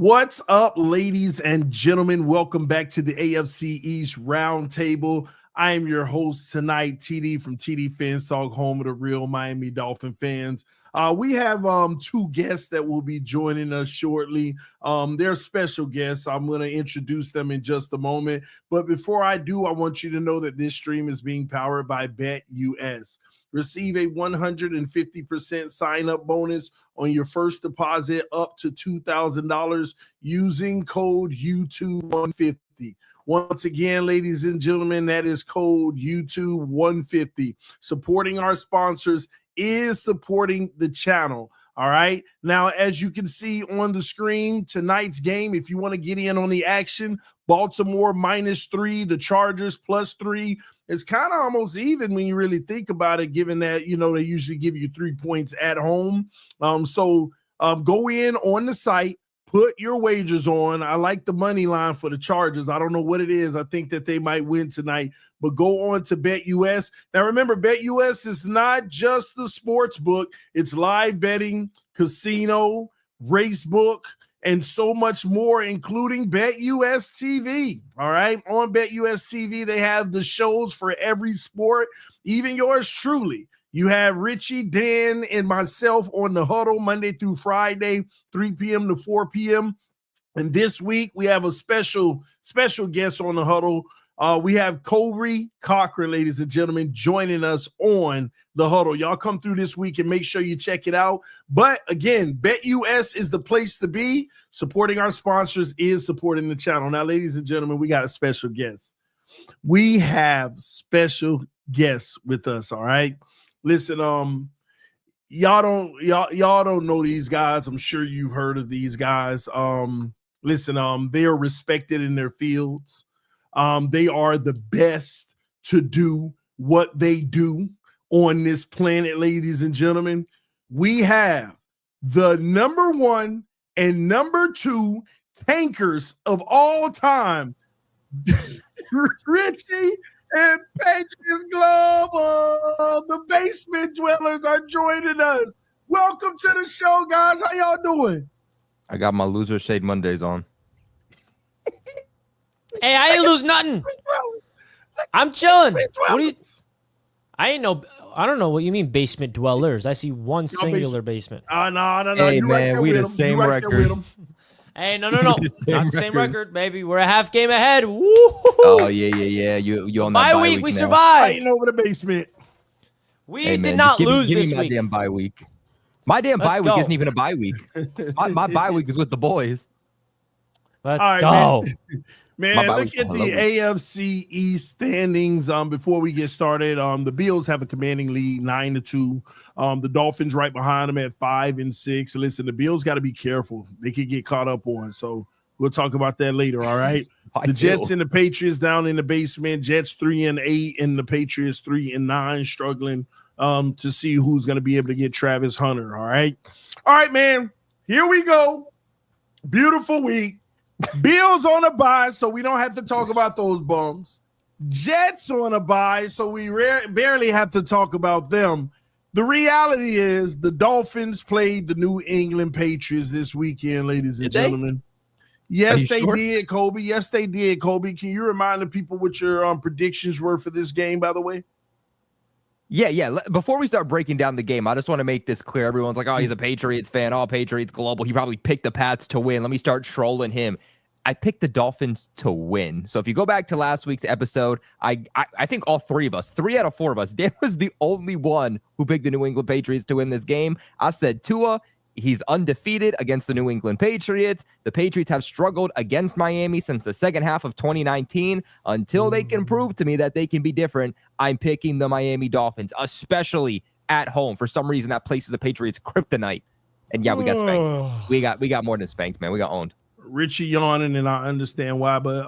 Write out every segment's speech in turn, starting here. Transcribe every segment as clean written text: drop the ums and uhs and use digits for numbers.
What's up, ladies and gentlemen? Welcome back to the AFC East Roundtable. I am your host tonight, TD from TD Fans Talk, home of the real Miami Dolphin fans. We have two guests that will be joining us shortly. They're special guests. I'm going to introduce them in just a moment. But before I do, I want you to know that this stream is being powered by BetUS. Receive a 150% sign-up bonus on your first deposit up to $2,000 using code YouTube150. Once again, ladies and gentlemen, that is code YouTube150. Supporting our sponsors is supporting the channel. All right. Now, as you can see on the screen, tonight's game, if you want to get in on the action, Baltimore -3, the Chargers +3. It's kind of almost even when you really think about it, given that, you know, they usually give you 3 points at home. So go in on the site, put your wagers on. I like the money line for the Chargers. I don't know what it is. I think that they might win tonight, but go on to BetUS. Now, remember, BetUS is not just the sports book. It's live betting, casino, race book, and so much more, including BetUS TV. All right. On BetUS TV, they have the shows for every sport, even yours truly. You have Richie, Dan, and myself on the huddle Monday through Friday, 3 p.m. to 4 p.m. And this week we have a special guest on the huddle. We have Corey Cochran, ladies and gentlemen, joining us on the huddle. Y'all come through this week and make sure you check it out. But again, BetUS is the place to be. Supporting our sponsors is supporting the channel. Now, ladies and gentlemen, we got a special guest. We have special guests with us. All right. Listen, y'all don't know these guys. I'm sure you've heard of these guys. Listen, they are respected in their fields. They are the best to do what they do on this planet, ladies and gentlemen. We have the number 1 and number 2 tankers of all time, Richie and Patriots Global. The basement dwellers are joining us. Welcome to the show, guys. How y'all doing? I got my loser shade Mondays on. Hey, I didn't lose nothing. I'm chilling. What do you? I don't know what you mean basement dwellers. I see one singular basement. No. Hey, man, we the same record. Hey, no. Not the same record, baby. We're a half game ahead. Woo! Oh, yeah. You on that bye week, we now. survived. Fighting over the basement. We did not lose this week. My damn bye week. My damn bye week isn't even a bye week. My bye week is with the boys. Let's go. Man, look at the AFC East standings before we get started. The Bills have a commanding lead, 9-2. The Dolphins right behind them at 5-6. Listen, the Bills got to be careful. They could get caught up on. So we'll talk about that later, all right? The Jets and the Patriots down in the basement. Jets 3-8 and the Patriots 3-9, struggling to see who's going to be able to get Travis Hunter, all right? All right, man, here we go. Beautiful week. Bills on a bye, so we don't have to talk about those bums. Jets on a bye, so we barely have to talk about them. The reality is the Dolphins played the New England Patriots this weekend, ladies and gentlemen. Yes, they did, Kobe. Yes, they did, Kobe. Can you remind the people what your predictions were for this game, by the way? Yeah. Before we start breaking down the game, I just want to make this clear. Everyone's like, oh, he's a Patriots fan. Oh, Patriots Global. He probably picked the Pats to win. Let me start trolling him. I picked the Dolphins to win. So if you go back to last week's episode, I think all 3 of us, 3 out of 4 of us, Dan was the only one who picked the New England Patriots to win this game. I said Tua, he's undefeated against the New England Patriots. The Patriots have struggled against Miami since the second half of 2019. Until they can prove to me that they can be different, I'm picking the Miami Dolphins, especially at home. For some reason, that place is the Patriots' kryptonite. And yeah, we got spanked. We got more than spanked, man. We got owned. Richie yawning, and I understand why. But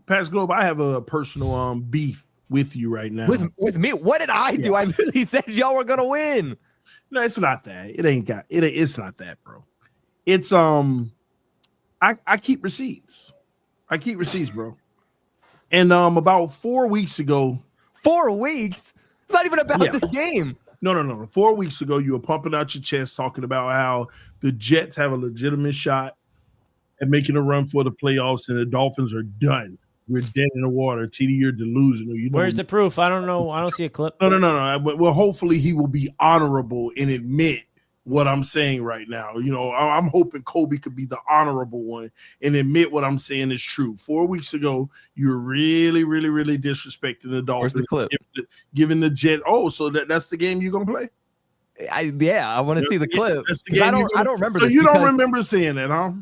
Pats Globe, I have a personal beef with you right now. With me? What did I do? I literally said y'all were gonna win. No, it's not that. It's not that, bro. It's I keep receipts. Bro. And about 4 weeks ago. 4 weeks? It's not even about this game. No. 4 weeks ago, you were pumping out your chest talking about how the Jets have a legitimate shot at making a run for the playoffs, and the Dolphins are done. We're dead in the water. TD, you're delusional. Where's the proof? I don't know. I don't see a clip. No. But well, hopefully he will be honorable and admit what I'm saying right now. I'm hoping Kobe could be the honorable one and admit what I'm saying is true. 4 weeks ago, you were really, really, really disrespecting the Dolphins. Where's the clip? Giving the Jet. Oh, so that's the game you're gonna play? I want to see the clip. That's the game. I don't remember. So you don't remember saying that, huh?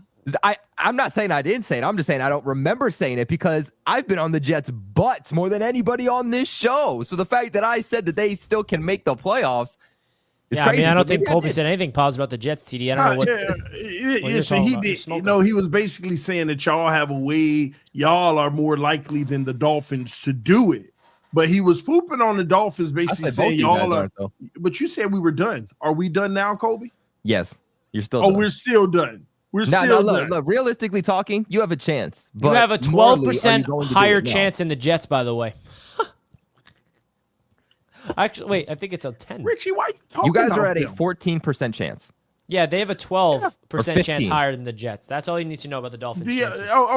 I'm not saying I didn't say it. I'm just saying I don't remember saying it because I've been on the Jets' butts more than anybody on this show. So the fact that I said that they still can make the playoffs is crazy. I don't think Colby said anything positive about the Jets, TD. I don't know what so he did. He was basically saying that y'all have a way, y'all are more likely than the Dolphins to do it. But he was pooping on the Dolphins, basically saying y'all are. But you said we were done. Are we done now, Colby? Yes, you're still done. We're still done. Look, realistically talking, you have a chance. But you have a 12% higher chance in the Jets, by the way. Actually, wait, I think it's a 10. Richie, why are you talking You guys about are at them? a 14% chance. Yeah, they have a 12% chance higher than the Jets. That's all you need to know about the Dolphins.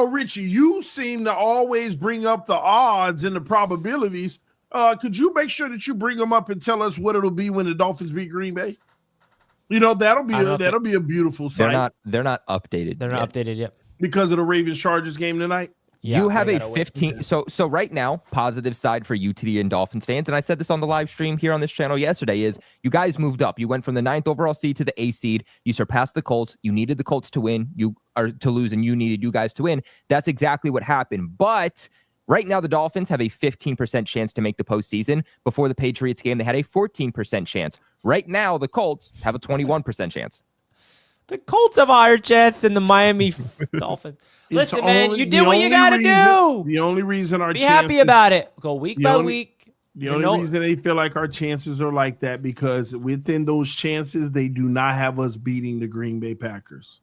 Richie, you seem to always bring up the odds and the probabilities. Could you make sure that you bring them up and tell us what it'll be when the Dolphins beat Green Bay? That'll be a beautiful sight. They're not updated. They're not updated yet because of the Ravens-Chargers game tonight. Yeah, you have a 15. So right now, positive side for UTD and Dolphins fans, and I said this on the live stream here on this channel yesterday, is you guys moved up. You went from the 9th overall seed to the A seed. You surpassed the Colts. You needed the Colts to win. To lose, and you needed you guys to win. That's exactly what happened. But right now, the Dolphins have a 15% chance to make the postseason. Before the Patriots game, they had a 14% chance. Right now, the Colts have a 21% chance. The Colts have a higher chance than the Miami Dolphins. Listen, man, you did what you got to do. The only reason our be happy about it. Go week by week. The only reason they feel like our chances are like that because within those chances, they do not have us beating the Green Bay Packers.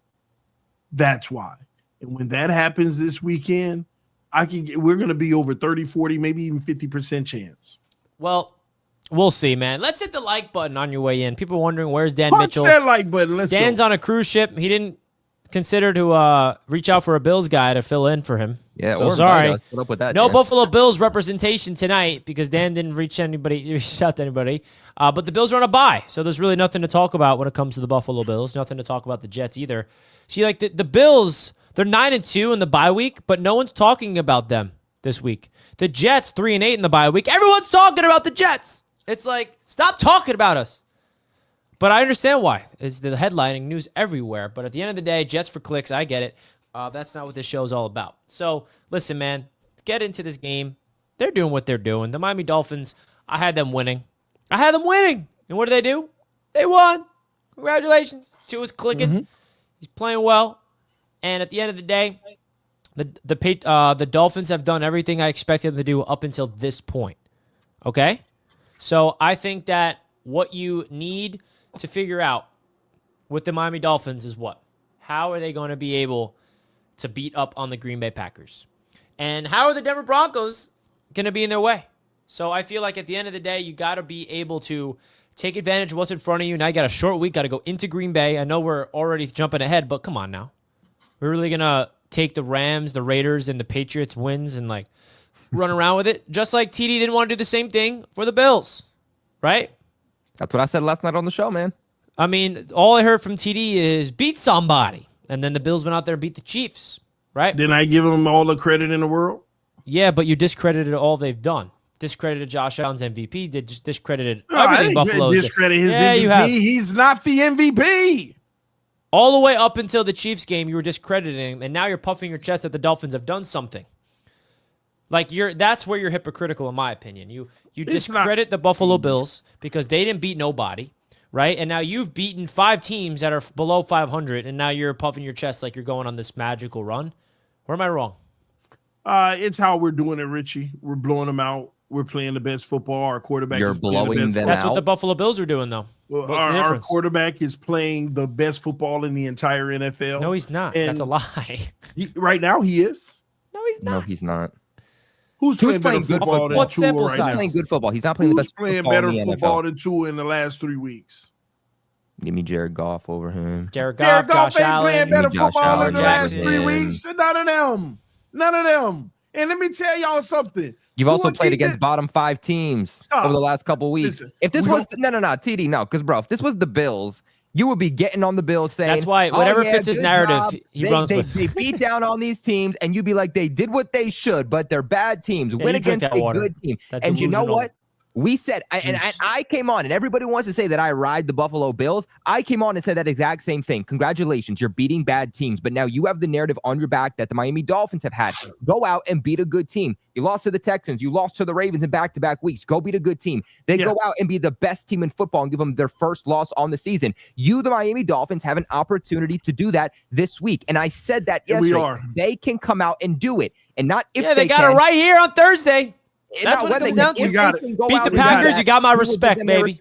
That's why. And when that happens this weekend, we're going to be over 30, 40, maybe even 50% chance. Well, we'll see, man. Let's hit the like button on your way in. People wondering where's Dan Mitchell. Punch that like button. Dan's on a cruise ship. He didn't consider to reach out for a Bills guy to fill in for him. Yeah, so sorry. Put up with that, no Dan. Buffalo Bills representation tonight because Dan didn't reach out to anybody. But the Bills are on a bye, so there's really nothing to talk about when it comes to the Buffalo Bills. Nothing to talk about the Jets either. See, like the Bills, they're 9-2 in the bye week, but no one's talking about them this week. The Jets 3-8 in the bye week. Everyone's talking about the Jets. It's like, stop talking about us. But I understand why. It's the headlining news everywhere. But at the end of the day, Jets for clicks, I get it. That's not what this show is all about. So, listen, man, get into this game. They're doing what they're doing. The Miami Dolphins, I had them winning. And what do? They won. Congratulations. Tua's clicking. Mm-hmm. He's playing well. And at the end of the day, the Dolphins have done everything I expected them to do up until this point. Okay? So I think that what you need to figure out with the Miami Dolphins is what? How are they going to be able to beat up on the Green Bay Packers? And how are the Denver Broncos going to be in their way? So I feel like at the end of the day, you got to be able to take advantage of what's in front of you. Now you got a short week, got to go into Green Bay. I know we're already jumping ahead, but come on now. We're really going to take the Rams, the Raiders, and the Patriots wins and like run around with it, just like TD didn't want to do the same thing for the Bills, right? That's what I said last night on the show, man. I mean, all I heard from TD is beat somebody, and then the Bills went out there and beat the Chiefs, right? Didn't I give them all the credit in the world? Yeah, but you discredited all they've done. Discredited Josh Allen's MVP. Discredited everything Buffalo. Discredit his MVP. You have. He's not the MVP. All the way up until the Chiefs game, you were discrediting him, and now you're puffing your chest that the Dolphins have done something. Like that's where you're hypocritical, in my opinion. You discredit the Buffalo Bills because they didn't beat nobody, right? And now you've beaten 5 teams that are below 500, and now you're puffing your chest like you're going on this magical run. Where am I wrong? It's how we're doing it, Richie. We're blowing them out. We're playing the best football. Our quarterback is blowing them out. That's what the Buffalo Bills are doing, though. Well, our quarterback is playing the best football in the entire NFL. No, he's not. That's a lie. Right now, he is. No, he's not. No, he's not. Who's playing good football than Tua right now? He's playing good football. He's not playing the best football in the NFL. Who's playing better football than Tua in the last 3 weeks? Give me Jared Goff over him. Jared Goff, Josh ain't Allen. playing better Josh football Allen in the last over 3 him. weeks. None of them. None of them. And let me tell y'all something. You've also played against bottom 5 teams over the last couple weeks. Listen, if this was TD, no, because bro, if this was the Bills, you would be getting on the Bills saying That's why whatever fits his narrative, he runs with. They beat down on these teams, and you'd be like, they did what they should, but they're bad teams. Win against a good team. And you know what? We said, and I came on, and everybody wants to say that I ride the Buffalo Bills. I came on and said that exact same thing. Congratulations, you're beating bad teams, but now you have the narrative on your back that the Miami Dolphins have had. Go out and beat a good team. You lost to the Texans. You lost to the Ravens in back-to-back weeks. Go beat a good team. They go out and be the best team in football and give them their first loss on the season. You, the Miami Dolphins, have an opportunity to do that this week, and I said that yesterday. They can come out and do it, and not if they got it right here on Thursday. That's what it comes down to. Beat the Packers, you got my respect, baby.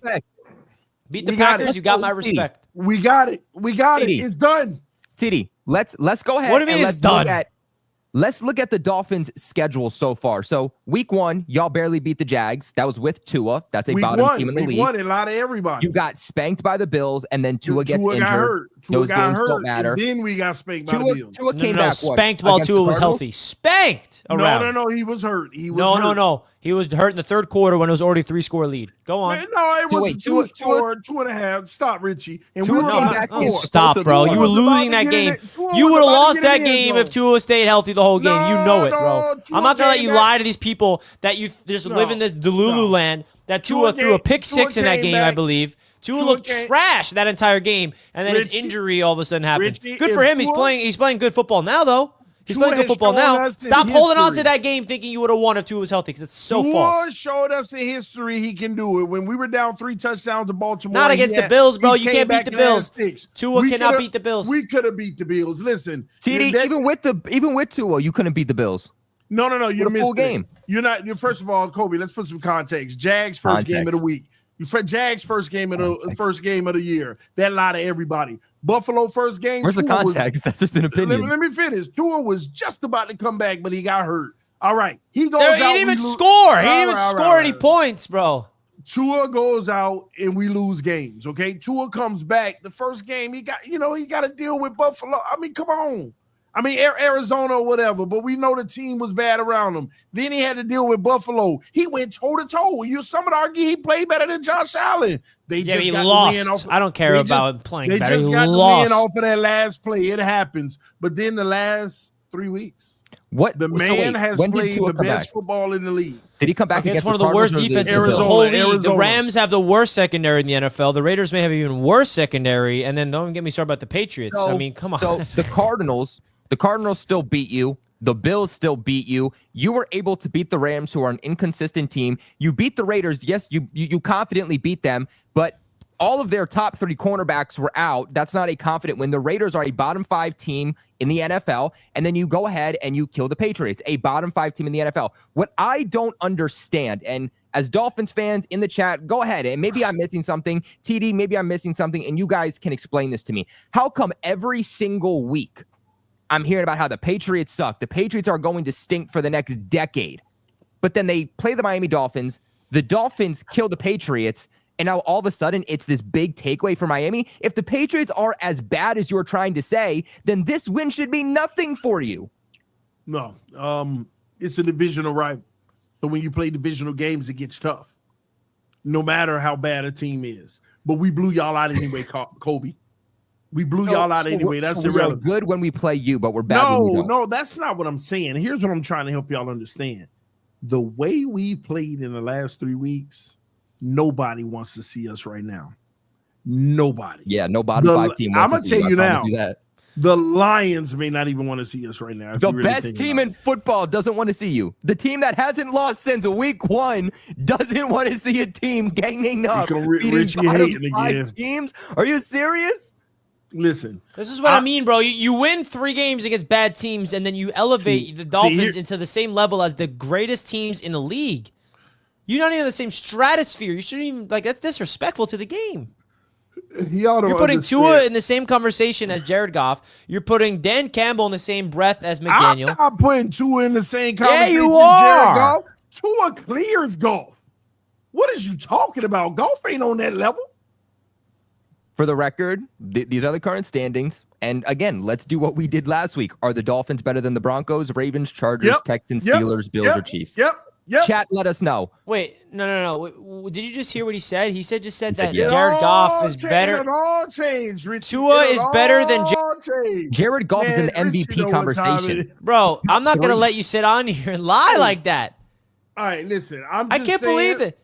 Beat the Packers, you got my respect. We got it. We got it. It's done. TD, let's go ahead. What do you mean it's done? Let's look at the Dolphins' schedule so far. So, week 1, y'all barely beat the Jags. That was with Tua. That's a bottom team in the league. We won a lot of everybody. You got spanked by the Bills, and then Tua gets injured. Got hurt. Those games don't matter. And then we got spanked by the Bills. Tua came back spanked while Tua was healthy. Spanked around. No. He was hurt. No. He was hurt in the third quarter when it was already 3-score lead. Go on. Man, no, it was 2.5. Stop, Richie. And we were stop, bro. You were losing that game. You would have lost that game if Tua stayed healthy the whole game. You know it, bro. I'm not gonna let you lie to these people that you just live in this Delulu land. That Tua threw a pick 6 in that game, I believe. Tua looked trash that entire game, and then his injury all of a sudden happened. Good for him. He's playing good football now, though. He's playing good football now. Stop holding on to that game thinking you would have won if Tua was healthy, because it's so false. Tua showed us in history he can do it. When we were down 3 touchdowns to Baltimore. Not against the Bills, bro. You can't beat the Bills. Tua cannot beat the Bills. We could have beat the Bills. Listen. TD, even with Tua, you couldn't beat the Bills. No. You missed full game. You're not. First of all, Kobe, let's put some context. Jags first game of the week. Jags first game of the year. That lie to everybody. Buffalo first game. Where's the context? That's just an opinion. Let me finish. Tua was just about to come back, but he got hurt. All right. He goes out. He didn't even score. He didn't even score any points, bro. Tua goes out and we lose games. Okay. Tua comes back. The first game he got to deal with Buffalo. I mean, come on. I mean, Arizona or whatever, but we know the team was bad around him. Then he had to deal with Buffalo. He went toe-to-toe. Some would argue he played better than Josh Allen. He lost. I don't care about playing better. They just got the win off of that last play. It happens. But then the last 3 weeks, the man has played the best football in the league. Did he come back against one of the worst defenses in the whole league? The Rams have the worst secondary in the NFL. The Raiders may have even worse secondary. And then don't get me started about the Patriots. I mean, come on. So the Cardinals still beat you. The Bills still beat you. You were able to beat the Rams, who are an inconsistent team. You beat the Raiders. Yes, you confidently beat them, but all of their top 3 cornerbacks were out. That's not a confident win. The Raiders are a bottom 5 team in the NFL, and then you go ahead and you kill the Patriots, a bottom 5 team in the NFL. What I don't understand, and as Dolphins fans in the chat, go ahead, and maybe I'm missing something. TD, maybe I'm missing something, and you guys can explain this to me. How come every single week I'm hearing about how the Patriots suck? The Patriots are going to stink for the next decade. But then they play the Miami Dolphins. The Dolphins kill the Patriots. And now all of a sudden it's this big takeaway for Miami. If the Patriots are as bad as you're trying to say, then this win should be nothing for you. No, it's a divisional rival. So when you play divisional games, it gets tough. No matter how bad a team is. But we blew y'all out anyway, Kobe. We blew y'all out anyway. That's irrelevant. We're good when we play you, but we're bad when we don't. No, that's not what I'm saying. Here's what I'm trying to help y'all understand. The way we played in the last 3 weeks, nobody wants to see us right now. Nobody. Yeah, no bottom 5 team wants to see us. I'm going to tell you now, the Lions may not even want to see us right now. The best team in football doesn't want to see you. The team that hasn't lost since week 1 doesn't want to see a team ganging up, beating bottom 5 teams. Are you serious? Listen, this is what I mean, bro. You win 3 games against bad teams, and then you elevate the Dolphins into the same level as the greatest teams in the league. You're not even in the same stratosphere. You shouldn't even, that's disrespectful to the game. You're putting Tua in the same conversation as Jared Goff. You're putting Dan Campbell in the same breath as McDaniel. I'm not putting Tua in the same conversation you are. as Jared Goff. Tua clears Goff. What is you talking about? Goff ain't on that level. For the record, these are the current standings. And again, let's do what we did last week. Are the Dolphins better than the Broncos, Ravens, Chargers, Texans, Steelers, Bills, or Chiefs? Yep. Chat, let us know. Wait, no. Did you just hear what he said? He said that yeah. Jared Goff is better. It all changed, Richie. Tua is better than Jared Goff is in the MVP conversation. Bro, I'm not going to let you sit on here and lie like that. All right, listen. I can't believe it.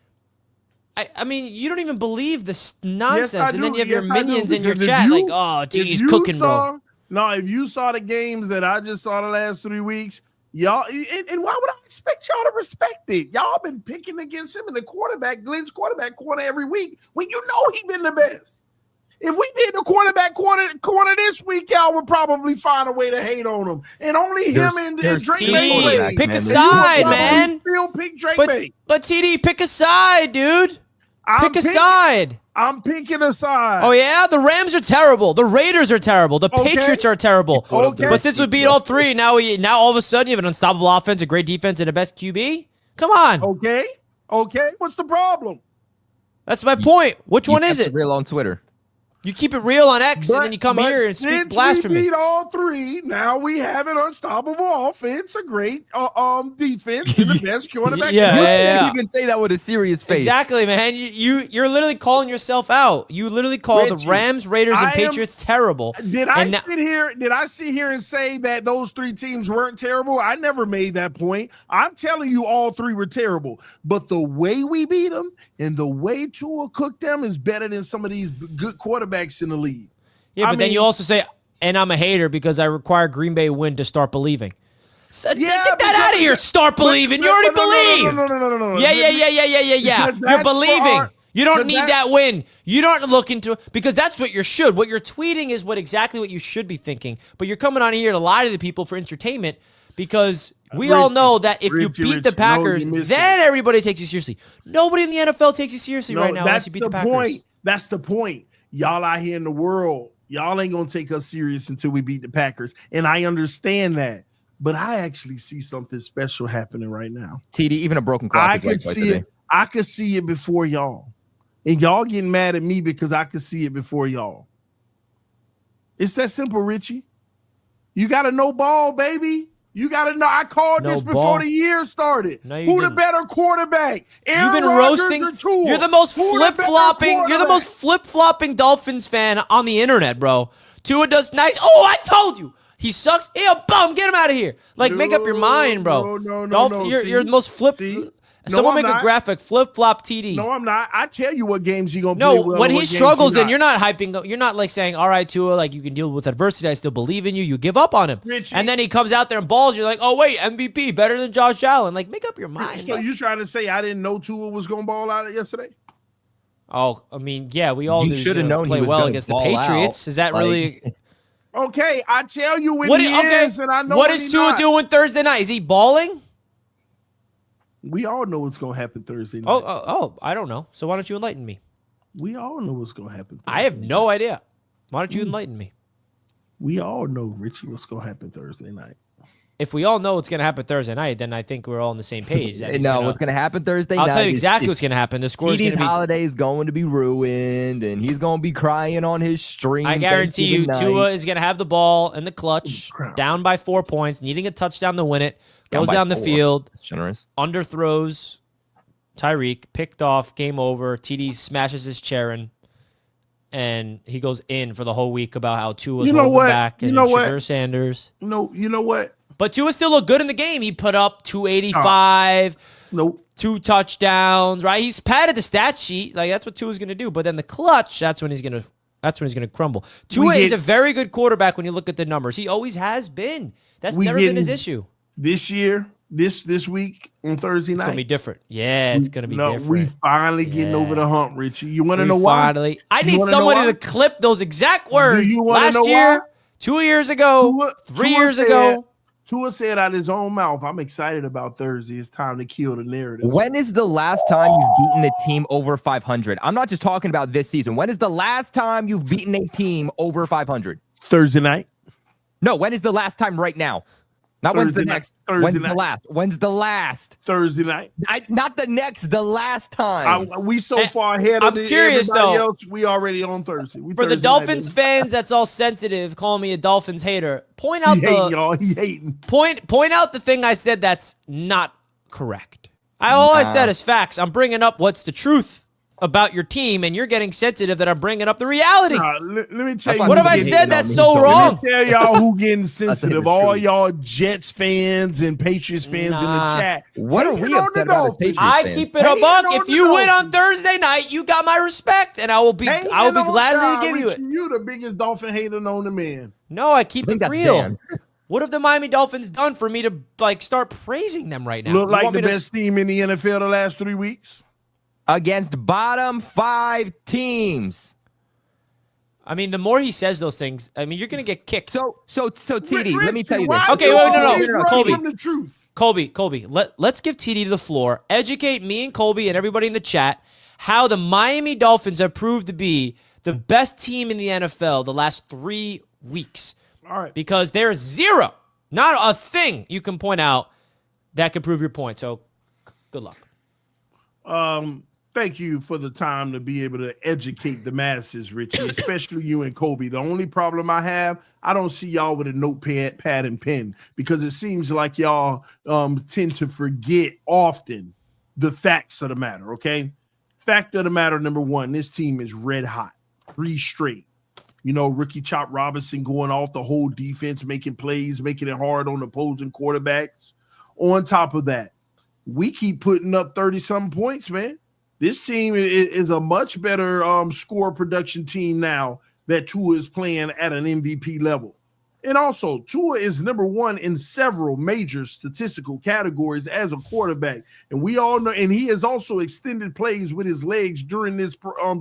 I mean, you don't even believe this nonsense. Yes, and then you have yes, your minions in your chat like, oh, TD's cooking, bro. No, if you saw the games that I just saw the last 3 weeks, y'all, and why would I expect y'all to respect it? Y'all been picking against him in the Glenn's quarterback corner every week when you know he been the best. If we did the quarterback corner this week, y'all would probably find a way to hate on him. And only him and Drake May. Pick a side, man. Still pick Drake May. But TD, pick a side, dude. Pick a side. I'm picking a side. Oh, yeah? The Rams are terrible. The Raiders are terrible. The Patriots are terrible. Okay. But since we beat all three, now all of a sudden you have an unstoppable offense, a great defense, and the best QB? Come on. Okay. What's the problem? That's my point. Which one is it? Real on Twitter. You keep it real on X, and then you come here and speak blasphemy. We beat all three. Now we have an unstoppable offense, a great defense, and the best quarterback. Yeah. You can say that with a serious face. Exactly, man. You're literally calling yourself out. You literally call the Rams, Raiders, and Patriots terrible. Did I sit here and say that those three teams weren't terrible? I never made that point. I'm telling you, all three were terrible. But the way we beat them and the way Tua cooked them is better than some of these good quarterbacks in the league. Yeah, but then you also say, and I'm a hater because I require Green Bay win to start believing. So get that out of here. Start believing. You already believe. No. Yeah. You're believing. You don't need that win. You don't look into it because that's what you should. What you're tweeting is exactly what you should be thinking. But you're coming on here to lie to the people for entertainment because we all know that if you beat the Packers, then everybody takes you seriously. Nobody in the NFL takes you seriously right now unless you beat the Packers. That's the point. Y'all out here in the world, y'all ain't going to take us serious until we beat the Packers. And I understand that. But I actually see something special happening right now. TD, even a broken clock. I could see it. I could see it before y'all. And y'all getting mad at me because I could see it before y'all. It's that simple, Richie. You got to know ball, baby. You got to know. I called this before the year started. Who the better quarterback? You've been roasting. You're the most flip-flopping. You're the most flip-flopping Dolphins fan on the internet, bro. Tua does nice. Oh, I told you. He sucks. Ew, bum. Get him out of here. Make up your mind, bro. No. You're the most flip. Someone make a graphic. Flip-flop TD. No, I'm not. I tell you what games you're going to play well. No, when he struggles you're not hyping. You're not saying, all right, Tua, you can deal with adversity. I still believe in you. You give up on him. Richie. And then he comes out there and balls. You're like, oh, wait, MVP, better than Josh Allen. Make up your mind. So you trying to say I didn't know Tua was going to ball out yesterday? Oh, I mean, yeah, we all knew should have known play he was well against the Patriots. Out. Is that really... Okay, I tell you when he is, and I know what is Tua doing Thursday night? Is he balling? We all know what's going to happen Thursday night. Oh, I don't know. So why don't you enlighten me? We all know what's going to happen Thursday I have no idea. Why don't you enlighten me? We all know, Richie, what's going to happen Thursday night. If we all know what's going to happen Thursday night, then I think we're all on the same page. What's going to happen Thursday night? I'll tell you exactly what's going to happen. The score is going to be... holiday is going to be ruined, and he's going to be crying on his stream. I guarantee you, Tua is going to have the ball in the clutch, down by 4 points, needing a touchdown to win it, goes down the field, generous, underthrows Tyreek, picked off, game over. TD smashes his chair in, and he goes in for the whole week about how Tua's holding back and Shadur Sanders. No, you know what? But Tua still looked good in the game. He put up 285, 2 touchdowns, right? He's padded the stat sheet. That's what Tua's going to do. But then the clutch, that's when he's going to crumble. Tua is a very good quarterback when you look at the numbers. He always has been. That's never been his issue. This year, this week on Thursday night. It's going to be different. Yeah, it's going to be different. We finally getting over the hump, Richie. You want to know why? Finally. I need somebody to clip those exact words. Last year, 2 years ago, 3 years ago. Tua said out of his own mouth, I'm excited about Thursday. It's time to kill the narrative. When is the last time you've beaten a team over 500? I'm not just talking about this season. When is the last time you've beaten a team over 500? Thursday night. No, when is the last time right now? Not when's the Thursday night. next. Thursday When's night. the last? When's the last? Thursday night. Not the next. The last time. We so far ahead of I'm curious, everybody though. else. We already on Thursday. For the Dolphins fans, that's all sensitive, calling me a Dolphins hater. Point out He hating. point out the thing I said that's not correct. All I said is facts. I'm bringing up what's the truth about your team, and you're getting sensitive that I'm bringing up the reality. Let me tell you. What have I said that's so wrong? Let me tell y'all who getting sensitive. All y'all Jets fans and Patriots fans in the chat. What are we upset about as Patriots I fans? keep it a buck. If you win on Thursday night, you got my respect, and I will be glad to give you it. You the biggest Dolphin hater known to man. No, I keep it that's real. Dan. What have the Miami Dolphins done for me to start praising them right now? Look like the best team in the NFL the last 3 weeks. Against bottom 5 teams. I mean, the more he says those things, I mean, you're gonna get kicked. So TD, let me tell you this. Okay, wait, no, Colby. From the truth. Colby, let's give TD the floor. Educate me and Colby and everybody in the chat how the Miami Dolphins have proved to be the best team in the NFL the last 3 weeks. All right. Because there's zero, not a thing you can point out that could prove your point. So, good luck. Thank you for the time to be able to educate the masses, Richie, especially you and Kobe. The only problem I have, I don't see y'all with a notepad, pad, and pen because it seems like y'all tend to forget often the facts of the matter, okay? Fact of the matter, number one, this team is red hot, 3 straight. You know, Rookie Chop Robinson going off the whole defense, making plays, making it hard on opposing quarterbacks. On top of that, we keep putting up 30-something points, man. This team is a much better score production team now that Tua is playing at an MVP level. And also, Tua is number 1 in several major statistical categories as a quarterback. And we all know, and he has also extended plays with his legs during this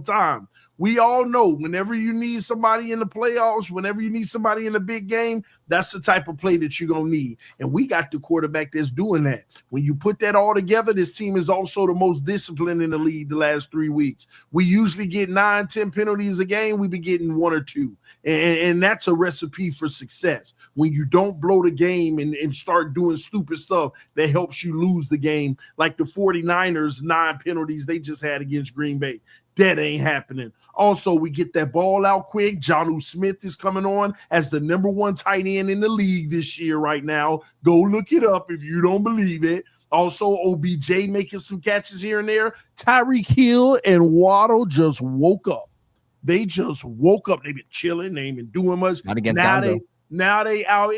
time. We all know whenever you need somebody in the playoffs, whenever you need somebody in a big game, that's the type of play that you're going to need. And we got the quarterback that's doing that. When you put that all together, this team is also the most disciplined in the league the last 3 weeks. We usually get 9-10 penalties a game. We've been getting 1 or 2. And that's a recipe for success. When you don't blow the game and start doing stupid stuff that helps you lose the game, like the 49ers 9 penalties they just had against Green Bay. That ain't happening. Also, we get that ball out quick. Jonnu Smith is coming on as the number 1 tight end in the league this year right now. Go look it up if you don't believe it. Also, OBJ making some catches here and there. Tyreek Hill and Waddle just woke up. They just woke up. They've been chilling. They ain't been doing much. Not against Now they out.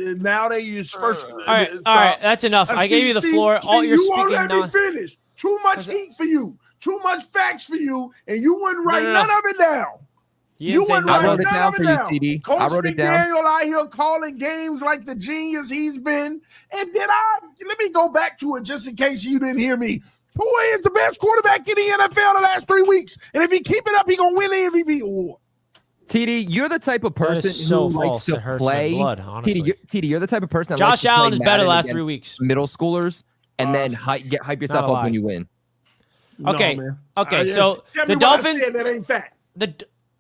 Now they use first. All right. That's enough. I gave you the floor. All you're speaking won't let me finish. Too much heat for you. Too much facts for you, and you wouldn't write none of it down. You wouldn't write none of it down. TD. Coach I wrote it down. McDaniel out here calling games like the genius he's been. And let me go back to it just in case you didn't hear me. Tua is the best quarterback in the NFL the last 3 weeks. And if he keep it up, he going to win the MVP award. TD, you're the type of person so who likes to play. Blood, TD, you're the type of person that Josh likes to Allen play is better the last against 3 weeks. Middle schoolers, and then hype yourself up when you win. Okay. No, So the Dolphins. That ain't fact.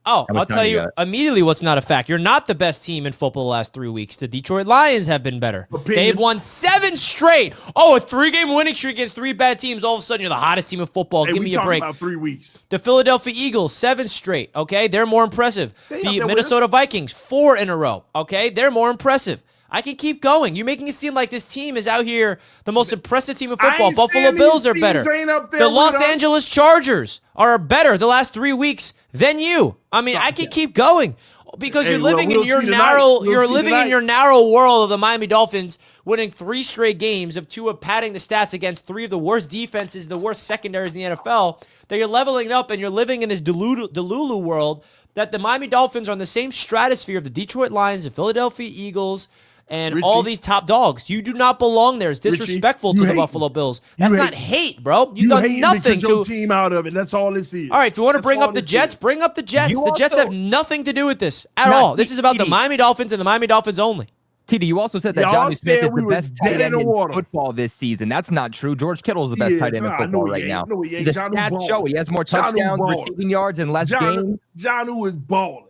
I'll tell you immediately what's not a fact. You're not the best team in football the last 3 weeks. The Detroit Lions have been better. They've won 7 straight. Oh, a 3-game winning streak against 3 bad teams. All of a sudden, you're the hottest team in football. Give me a break. About 3 weeks. The Philadelphia Eagles, 7 straight. Okay, they're more impressive. The Minnesota Vikings, 4 in a row. Okay, they're more impressive. I can keep going. You're making it seem like this team is out here the most impressive team in football. Buffalo Bills are better. The Los Angeles Chargers are better the last 3 weeks than you. I mean, I can keep going because you're living in your narrow. You're living in your narrow world of the Miami Dolphins winning 3 straight games of Tua padding the stats against 3 of the worst defenses, the worst secondaries in the NFL. That you're leveling up and you're living in this Delulu world. That the Miami Dolphins are on the same stratosphere of the Detroit Lions, the Philadelphia Eagles. And Richie, all these top dogs, you do not belong there. It's disrespectful to the Buffalo Bills. That's not hate, bro. You've done nothing to your team out of it. That's all this is. All right, if you want to bring up the Jets, bring up the Jets. The Jets have nothing to do with this at all. This is about the Miami Dolphins and the Miami Dolphins only. TD, you also said that Johnny Smith is the best tight end in football this season. That's not true. George Kittle is the best tight end in football right now. The stats show he has more touchdowns, receiving yards, and less games. Jonnu is balling.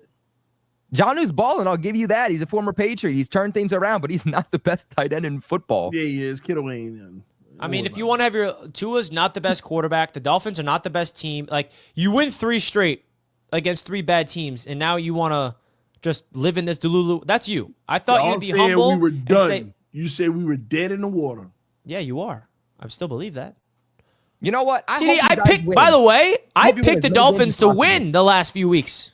Jonnu's balling. I'll give you that. He's a former Patriot. He's turned things around, but he's not the best tight end in football. Yeah, he is. Kittle ain't. I mean, if you want to have your Tua's not the best quarterback, the Dolphins are not the best team. Like, you win 3 straight against 3 bad teams, and now you want to just live in this delulu. That's you. I thought you'd be humble. We were done. Say, you said we were dead in the water. Yeah, you are. I still believe that. You know what? By the way, I picked the Dolphins to win the last few weeks.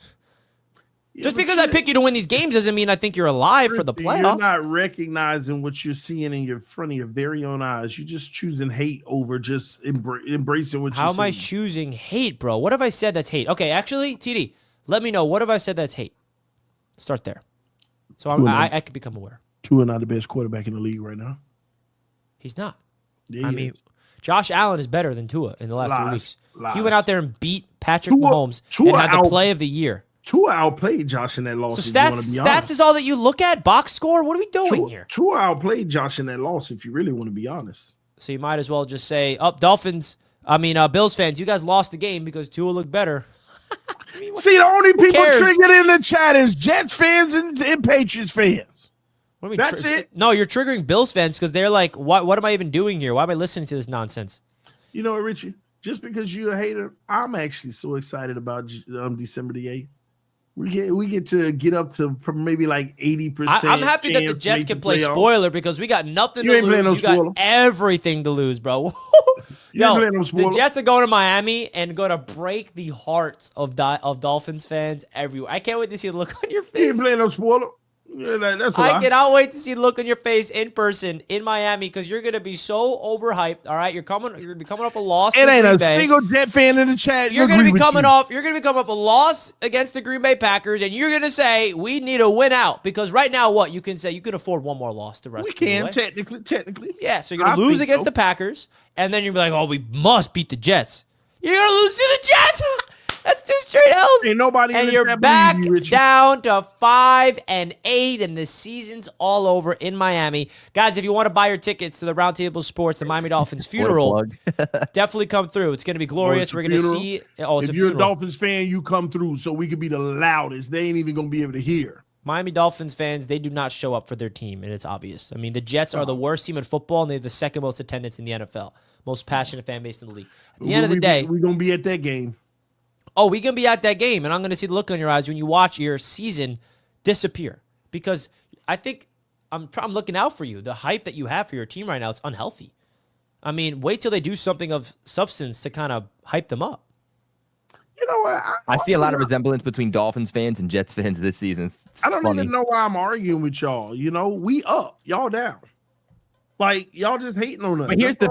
Just because I pick you to win these games doesn't mean I think you're alive for the playoffs. You're not recognizing what you're seeing in front of your very own eyes. You're just choosing hate over just embracing what you're seeing. How am I choosing hate, bro? What have I said that's hate? Okay, actually, TD, let me know. What have I said that's hate? Start there. So I could become aware. Tua not the best quarterback in the league right now. He's not. Yeah, I mean, Josh Allen is better than Tua in the last 2 weeks. Lies. He went out there and beat Patrick Mahomes and had the play of the year. Tua outplayed Josh in that loss. So stats is all that you look at? Box score? What are we doing here? Tua outplayed Josh in that loss, if you really want to be honest. So you might as well just say, Bills fans, you guys lost the game because Tua looked better. See, the only people triggered in the chat is Jets fans and Patriots fans. What do you mean That's it. No, you're triggering Bills fans because they're like, what am I even doing here? Why am I listening to this nonsense? You know what, Richie? Just because you're a hater, I'm actually so excited about December the 8th. We get to get up to maybe like 80%. I'm happy that the Jets can play spoiler because we got nothing to lose. You got everything to lose, bro. Yo, the Jets are going to Miami and going to break the hearts of Dolphins fans everywhere. I can't wait to see the look on your face. You ain't playing no spoiler. Yeah, that's I cannot wait to see the look on your face in person in Miami because you're gonna be so overhyped. All right, you're gonna be coming off a loss. It ain't a single Jet fan in the chat. You're gonna be coming off a loss against the Green Bay Packers, and you're gonna say we need a win out because right now, what you can say, you can afford one more loss the rest. We can technically. Yeah, so you're gonna lose against the Packers, and then you're gonna be like, oh, we must beat the Jets. You're gonna lose to the Jets. That's 2 straight L's. Ain't nobody and you're back down to 5-8, and the season's all over in Miami. Guys, if you want to buy your tickets to the Roundtable Sports, the Miami Dolphins funeral, definitely come through. It's going to be glorious. We're going to see. If you're a Dolphins fan, you come through so we can be the loudest. They ain't even going to be able to hear. Miami Dolphins fans, they do not show up for their team, and it's obvious. I mean, the Jets are the worst team in football, and they have the second most attendance in the NFL. Most passionate fan base in the league. At the end of the day, we're going to be at that game. Oh, we're going to be at that game, and I'm going to see the look on your eyes when you watch your season disappear. Because I think I'm looking out for you. The hype that you have for your team right now, it's unhealthy. I mean, wait till they do something of substance to kind of hype them up. You know what? I see a lot of resemblance between Dolphins fans and Jets fans this season. I don't even know why I'm arguing with y'all. You know, we up, y'all down. Like, y'all just hating on us. But here's the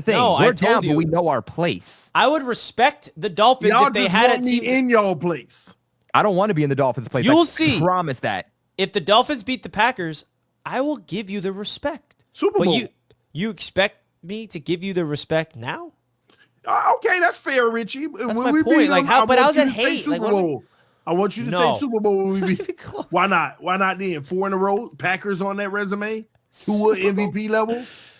thing. No, we're down, but we know our place. I would respect the Dolphins if they had a team in y'all place. I don't want to be in the Dolphins' place. You'll see. Promise that. If the Dolphins beat the Packers, I will give you the respect. Super Bowl. But you expect me to give you the respect now? Okay, that's fair, Richie. That's my point. Like, how's that hate? Super Bowl. I want you to say Super Bowl when we beat. Why not? Why not then? 4 in a row. Packers on that resume. Tua MVP level.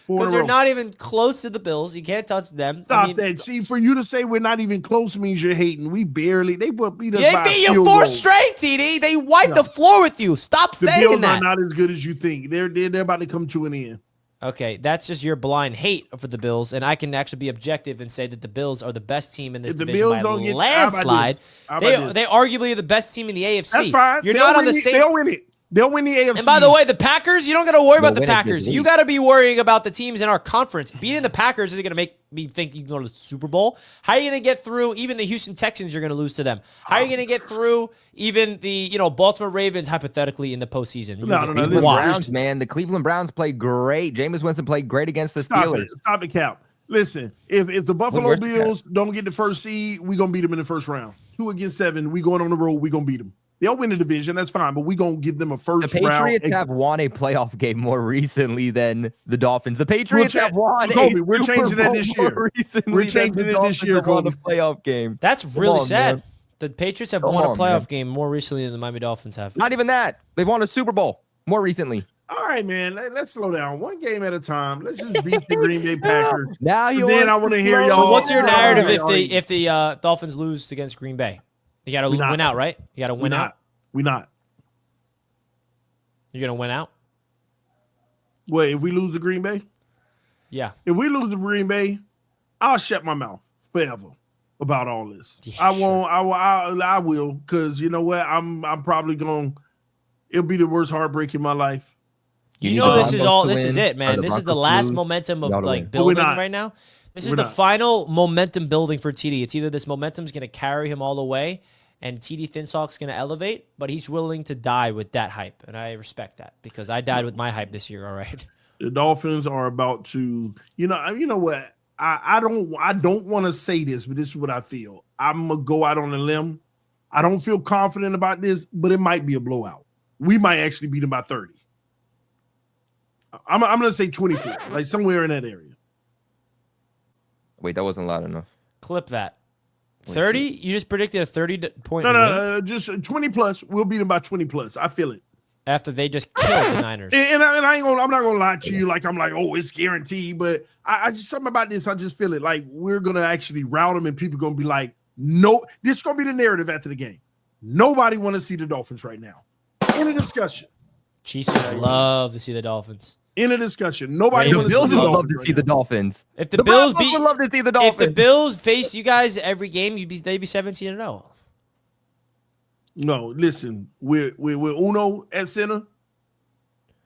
Because you're not even close to the Bills. You can't touch them. Stop that. See, for you to say we're not even close means you're hating. We barely. They beat us. They beat you 4 straight, TD. They wiped the floor with you. Stop saying that. The Bills are not as good as you think. They're about to come to an end. Okay, that's just your blind hate for the Bills, and I can actually be objective and say that the Bills are the best team in this division by a landslide. They arguably are the best team in the AFC. That's fine. You're not on the same. They'll win it. They'll win the AFC. And by the way, the Packers, you don't got to worry about the Packers. You got to be worrying about the teams in our conference. Beating the Packers is going to make me think you can go to the Super Bowl. How are you going to get through even the Houston Texans? You're going to lose to them. How are you going to get through even the Baltimore Ravens hypothetically in the postseason? No. Browns, man. The Cleveland Browns played great. Jameis Winston played great against the Steelers. Stop the cap. Listen, if the Buffalo Bills don't get the first seed, we're going to beat them in the first round. 2 against 7. We going on the road. We're going to beat them. They'll win the division. That's fine, but we're going to give them a first round. The Patriots have won a playoff game more recently than the Dolphins. The Patriots have won a We're changing that this year. We're changing it this year, Kobe. A playoff game. That's really sad. Man. The Patriots have won a playoff game more recently than the Miami Dolphins have. Not even that. They've won a Super Bowl more recently. All right, man. Let's slow down. One game at a time. Let's just beat the Green Bay Packers. Now then I want to hear y'all. So what's your narrative if the Dolphins lose against Green Bay? You got to win out, right? You got to win out. We not. You're going to win out? Wait, if we lose to Green Bay? Yeah. If we lose to Green Bay, I'll shut my mouth forever about all this. Yeah, I won't. I will, because you know what? I'm probably going. It'll be the worst heartbreak in my life. You know this is all. This is it, man. This is the last momentum of like building right now. This is the final momentum building for TD. It's either this momentum's going to carry him all the way, and TD Finstock's going to elevate, but he's willing to die with that hype, and I respect that because I died with my hype this year. All right. The Dolphins are about to. You know what? I don't want to say this, but this is what I feel. I'm gonna go out on a limb. I don't feel confident about this, but it might be a blowout. We might actually beat them by 30. I'm gonna say 24, like somewhere in that area. Wait, that wasn't loud enough. Clip that. 30? You just predicted a 30-point win? No, just 20 plus. We'll beat them by 20 plus. I feel it. After they just killed the Niners. And I'm not gonna lie to you like I'm like, oh, it's guaranteed. But I just something about this, I just feel it. Like we're gonna actually route them, and people gonna be like, no, this is gonna be the narrative after the game. Nobody want to see the Dolphins right now. In a discussion. Chiefs would love to see the Dolphins. In a discussion. Nobody The wants Bills to see would the love to Dolphins see the right now. Dolphins. If the Bills Broncos would love to see the Dolphins. If the Bills face you guys every game, they'd be 17-0. No, listen, we're Uno at center.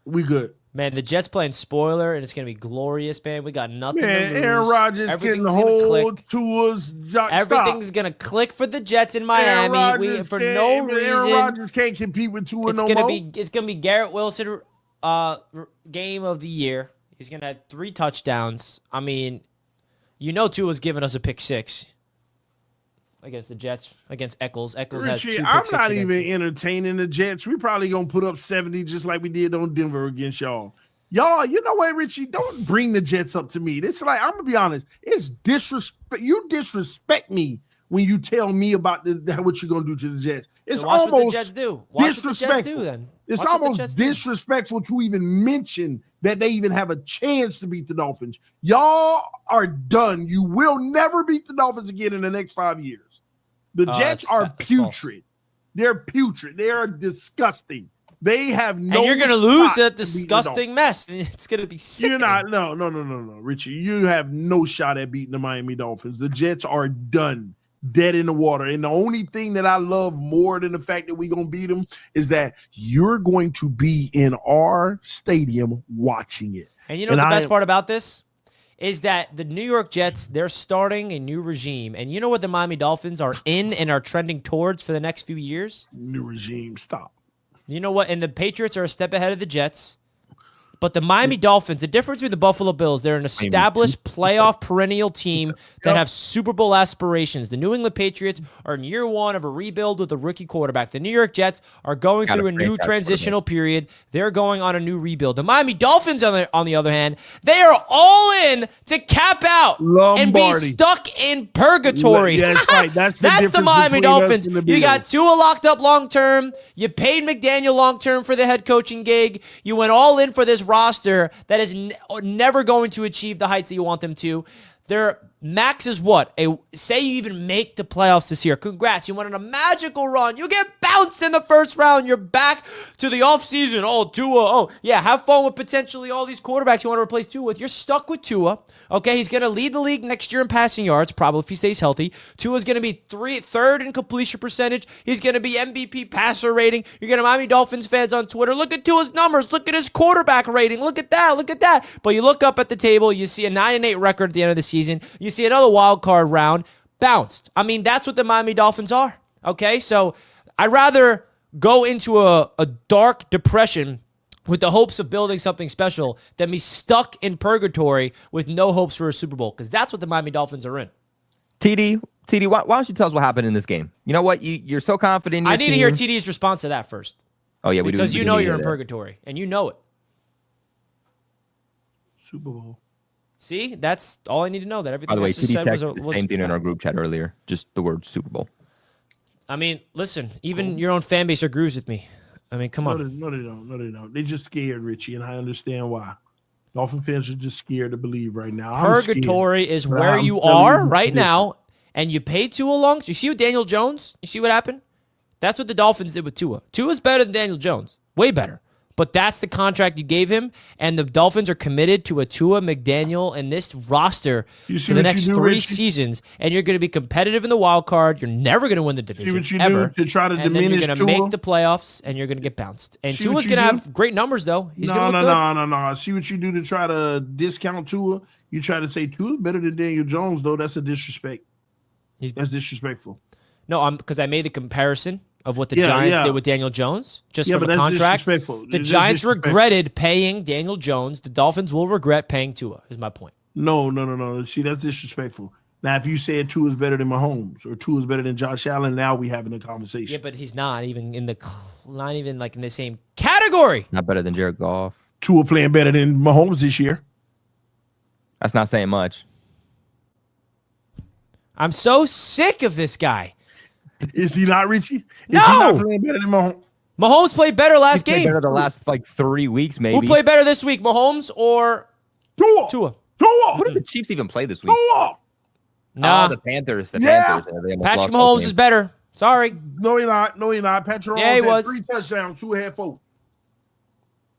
We good. Man, the Jets playing spoiler, and it's going to be glorious, man. We got nothing to lose. Aaron Rodgers getting the whole tours. Everything's going to click for the Jets in Miami. For no reason. Aaron Rodgers can't compete with Tua no more. It's going to be Garrett Wilson game of the year. He's going to have 3 touchdowns. I mean, Tua's giving us a pick 6 against the Jets, against Eccles. Eccles has 2 pick 6 I'm not against even him. entertaining the Jets. We probably going to put up 70 just like we did on Denver against y'all. Y'all, you know what, Richie? Don't bring the Jets up to me. It's like, I'm going to be honest. It's disrespect. You disrespect me when you tell me about what you're going to do to the Jets. It's almost what the Jets do. Watch disrespectful. What the Jets do, then. It's Watch almost disrespectful to even mention that they even have a chance to beat the Dolphins. Y'all are done. You will never beat the Dolphins again in the next 5 years. The Jets are putrid. They're putrid. They are disgusting. They have no. And you're going to lose that disgusting mess. It's going to be sick. You're not. No, Richie. You have no shot at beating the Miami Dolphins. The Jets are done. Dead in the water. And the only thing that I love more than the fact that we're going to beat them is that you're going to be in our stadium watching it. And you know what the best part about this is that the New York Jets, they're starting a new regime. And you know what the Miami Dolphins are in and are trending towards for the next few years? New regime. Stop. You know what? And the Patriots are a step ahead of the Jets. But the Miami Dolphins, the difference with the Buffalo Bills, they're an established playoff perennial team that have Super Bowl aspirations. The New England Patriots are in year 1 of a rebuild with a rookie quarterback. The New York Jets are going through a new transitional period. They're going on a new rebuild. The Miami Dolphins, on the other hand, they are all in to cap out and be stuck in purgatory. Yeah, that's right. That's the Miami Dolphins. You got Tua locked up long term. You paid McDaniel long term for the head coaching gig. You went all in for this roster that is never going to achieve the heights that you want them to. Their max is what? Say you even make the playoffs this year. Congrats. You went on a magical run. You get bounced in the first round. You're back to the offseason. Oh, Tua. Oh, yeah. Have fun with potentially all these quarterbacks you want to replace Tua with. You're stuck with Tua. Okay, he's going to lead the league next year in passing yards, probably if he stays healthy. Tua's going to be third in completion percentage. He's going to be MVP passer rating. You're going to Miami Dolphins fans on Twitter. Look at Tua's numbers. Look at his quarterback rating. Look at that. Look at that. But you look up at the table, you see a 9-8 record at the end of the season. You see another wild card round bounced. I mean, that's what the Miami Dolphins are. Okay, so I'd rather go into a dark depression with the hopes of building something special than be stuck in purgatory with no hopes for a Super Bowl, because that's what the Miami Dolphins are in. TD, why don't you tell us what happened in this game? You know what? You're so confident in your I need to hear TD's response to that first. Oh, yeah, we do. Because you know you're in purgatory, and you know it. Super Bowl. See? That's all I need to know. That everything By the way, I just TD said texted was the same thing in fact. our group chat earlier. Just the word Super Bowl. I mean, listen, even your own fan base agrees with me. I mean, come on. No, they don't. They're just scared, Richie, and I understand why. Dolphin fans are just scared to believe right now. Purgatory is where you are right now, and you pay Tua long. You see what Daniel Jones? You see what happened? That's what the Dolphins did with Tua. Tua's better than Daniel Jones. Way better. But that's the contract you gave him, and the Dolphins are committed to a Tua McDaniel and this roster for the next 3 seasons, and you're going to be competitive in the wild card. You're never going to win the division. See what you do to try to diminish Tua. You're going to make the playoffs, and you're going to get bounced. And Tua's going to have great numbers, though. He's going to look good. No. See what you do to try to discount Tua? You try to say Tua's better than Daniel Jones, though. That's a disrespect. That's disrespectful. No, because I made the comparison of what the Giants did with Daniel Jones, just from a contract. The Giants regretted paying Daniel Jones. The Dolphins will regret paying Tua, is my point. No. See, that's disrespectful. Now, if you said Tua is better than Mahomes or Tua is better than Josh Allen, now we having a conversation. Yeah, but he's not even in the same category. Not better than Jared Goff. Tua playing better than Mahomes this year. That's not saying much. I'm so sick of this guy. Is he not, Richie? No. Is he not playing better than Mahomes? Mahomes played better last game. Better the last 3 weeks, maybe. Who played better this week, Mahomes or Tua? What did the Chiefs even play this week? Tua. Nah. Oh, the Panthers. Panthers. Patrick Mahomes is better. Sorry. No, you're not. Patrick Mahomes had 3 touchdowns, 2 had 4.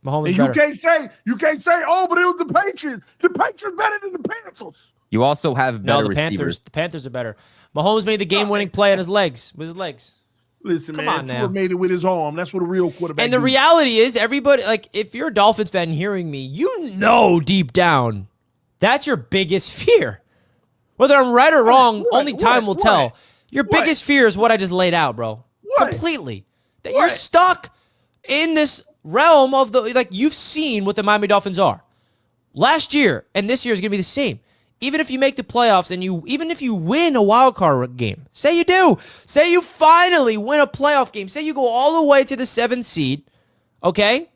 Mahomes and better. You can't say, oh, but it was the Patriots. The Patriots better than the Panthers. You also have better receivers. The Panthers are better. Mahomes made the game-winning play on his legs, with his legs. Listen, man, Tua made it with his arm. That's what a real quarterback And the reality is, everybody, if you're a Dolphins fan hearing me, you know deep down, that's your biggest fear. Whether I'm right or wrong, only time will tell. Your biggest fear is what I just laid out, bro. Completely. That you're stuck in this realm of you've seen what the Miami Dolphins are. Last year and this year is going to be the same. Even if you make the playoffs and even if you win a wild card game, say you do, say you finally win a playoff game, say you go all the way to the 7th seed, okay,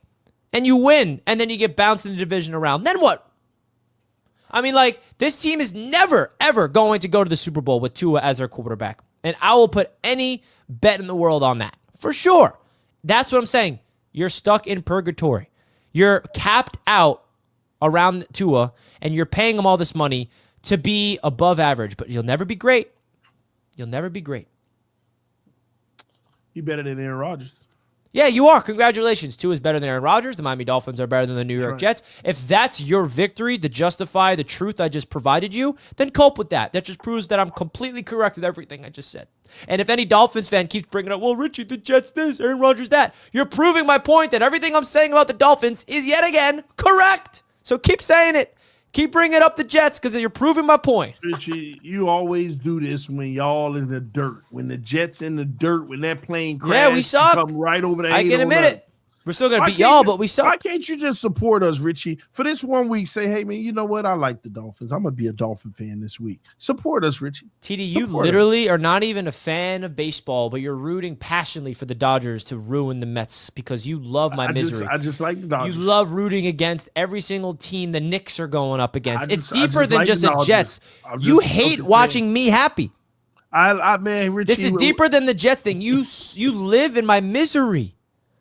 and you win, and then you get bounced in the division round, then what? I mean, this team is never, ever going to go to the Super Bowl with Tua as their quarterback, and I will put any bet in the world on that, for sure. That's what I'm saying. You're stuck in purgatory. You're capped out around Tua, and you're paying him all this money to be above average, but you'll never be great. You'll never be great. You better than Aaron Rodgers. Yeah, you are. Congratulations. Tua is better than Aaron Rodgers. The Miami Dolphins are better than the New York Jets. If that's your victory to justify the truth I just provided you, then cope with that. That just proves that I'm completely correct with everything I just said. And if any Dolphins fan keeps bringing up, well, Richie, the Jets this, Aaron Rodgers that, you're proving my point that everything I'm saying about the Dolphins is yet again correct. So keep saying it. Keep bringing up the Jets because you're proving my point. Richie, you always do this when y'all in the dirt. When the Jets in the dirt, when that plane crashed, yeah, we suck. Come right over the I can admit it. We're still going to beat y'all, but we suck. Why can't you just support us, Richie? For this 1 week, say, hey, man, you know what? I like the Dolphins. I'm going to be a Dolphin fan this week. Support us, Richie. TD, you literally are not even a fan of baseball, but you're rooting passionately for the Dodgers to ruin the Mets because you love my misery. I just like the Dodgers. You love rooting against every single team the Knicks are going up against. It's deeper than just the Jets. You hate watching me happy. Man, Richie, this is deeper than the Jets thing. You live in my misery.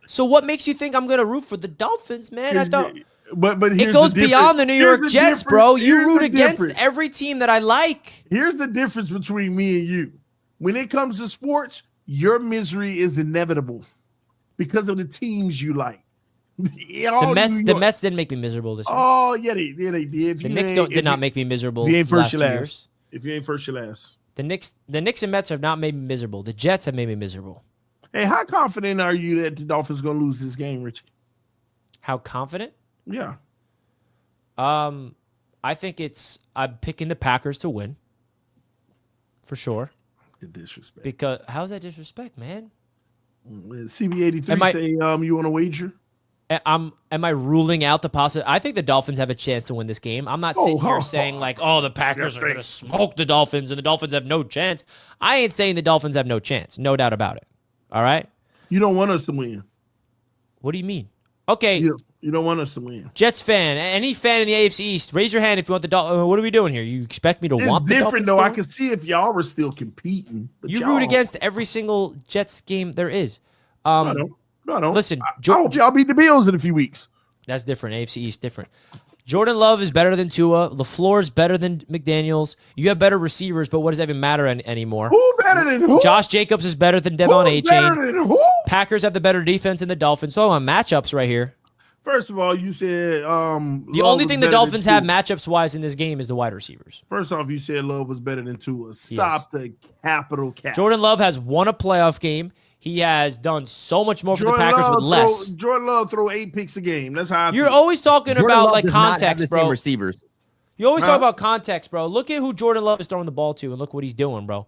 So what makes you think I'm going to root for the Dolphins, man? I thought, but it goes beyond the New York Jets, bro. You root against every team that I like. Here's the difference between me and you. When it comes to sports, your misery is inevitable because of the teams you like. The Mets didn't make me miserable this year. Oh, yeah, they did. The Knicks did not make me miserable. If you ain't first, your last. If you ain't first, your last. The Knicks and Mets have not made me miserable. The Jets have made me miserable. Hey, how confident are you that the Dolphins going to lose this game, Richie? How confident? Yeah. I think I'm picking the Packers to win. For sure. The disrespect. Because how's that disrespect, man? CB83 say you want to wager? Am I ruling out the possibility? I think the Dolphins have a chance to win this game. I'm not sitting here saying the Packers are going to smoke the Dolphins and the Dolphins have no chance. I ain't saying the Dolphins have no chance. No doubt about it. All right? You don't want us to win. What do you mean? Okay. You don't want us to win. Jets fan, any fan in the AFC East, raise your hand if you want the Dolphins. What are we doing here? You expect me to want the Dolphins? It's different, though. I can see if y'all were still competing. You root against every single Jets game there is. No, I don't. Listen. I hope y'all beat the Bills in a few weeks. That's different. AFC East, different. Jordan Love is better than Tua. LaFleur is better than McDaniels. You have better receivers, but what does that even matter anymore? Who better than who? Josh Jacobs is better than Devon Achane. Better than who? Packers have the better defense than the Dolphins. So on matchups right here. First of all, you said The only thing the Dolphins have matchups-wise in this game is the wide receivers. First off, you said Love was better than Tua. Stop the capital cap. Jordan Love has won a playoff game. He has done so much more for the Packers with less. Jordan Love throw 8 picks a game. That's how You're always talking about like context, bro. Receivers. You always talk about context, bro. Look at who Jordan Love is throwing the ball to, and look what he's doing, bro.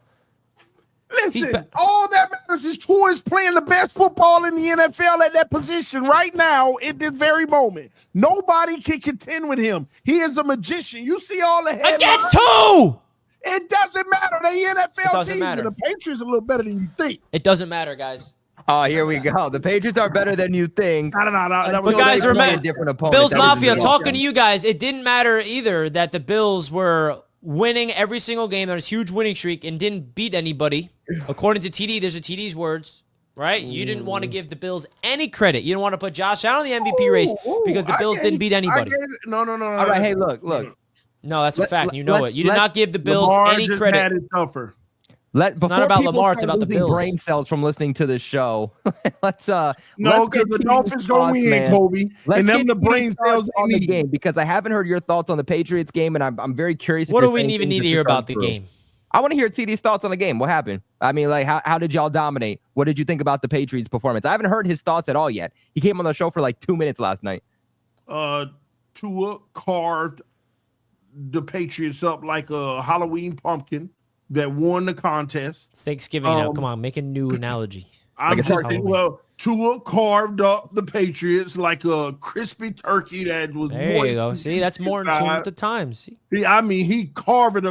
Listen, all that matters is Tua is playing the best football in the NFL at that position right now at this very moment. Nobody can contend with him. He is a magician. You see all the headlines. Against who? It doesn't matter. The NFL team matter. The Patriots are a little better than you think. It doesn't matter, guys. Oh, here we go. The Patriots are better than you think. No. But guys, remember, different opponent. Bills Mafia, talking to you guys, it didn't matter either that the Bills were winning every single game. There was a huge winning streak and didn't beat anybody. According to TD, there's a TD's words, right? You didn't want to give the Bills any credit. You didn't want to put Josh Allen in the MVP race because the Bills didn't beat anybody. No. All right, hey, look. No, that's a fact. You know it. You did not give the Bills any credit. Had it tougher. It's not about Lamar. It's about the Bills. Brain cells from listening to this show. let's because the Dolphins gonna win, Kobe. And them the brain cells on the game because I haven't heard your thoughts on the Patriots game, and I'm very curious. What do we even need to hear about the game? I want to hear TD's thoughts on the game. What happened? I mean, like, how did y'all dominate? What did you think about the Patriots' performance? I haven't heard his thoughts at all yet. He came on the show for like 2 minutes last night. Tua carved the Patriots up like a Halloween pumpkin that won the contest. It's Thanksgiving now. Come on, make a new analogy. Tua carved up the Patriots like a crispy turkey that was. There you go. See, that's more in tune with the times. He carved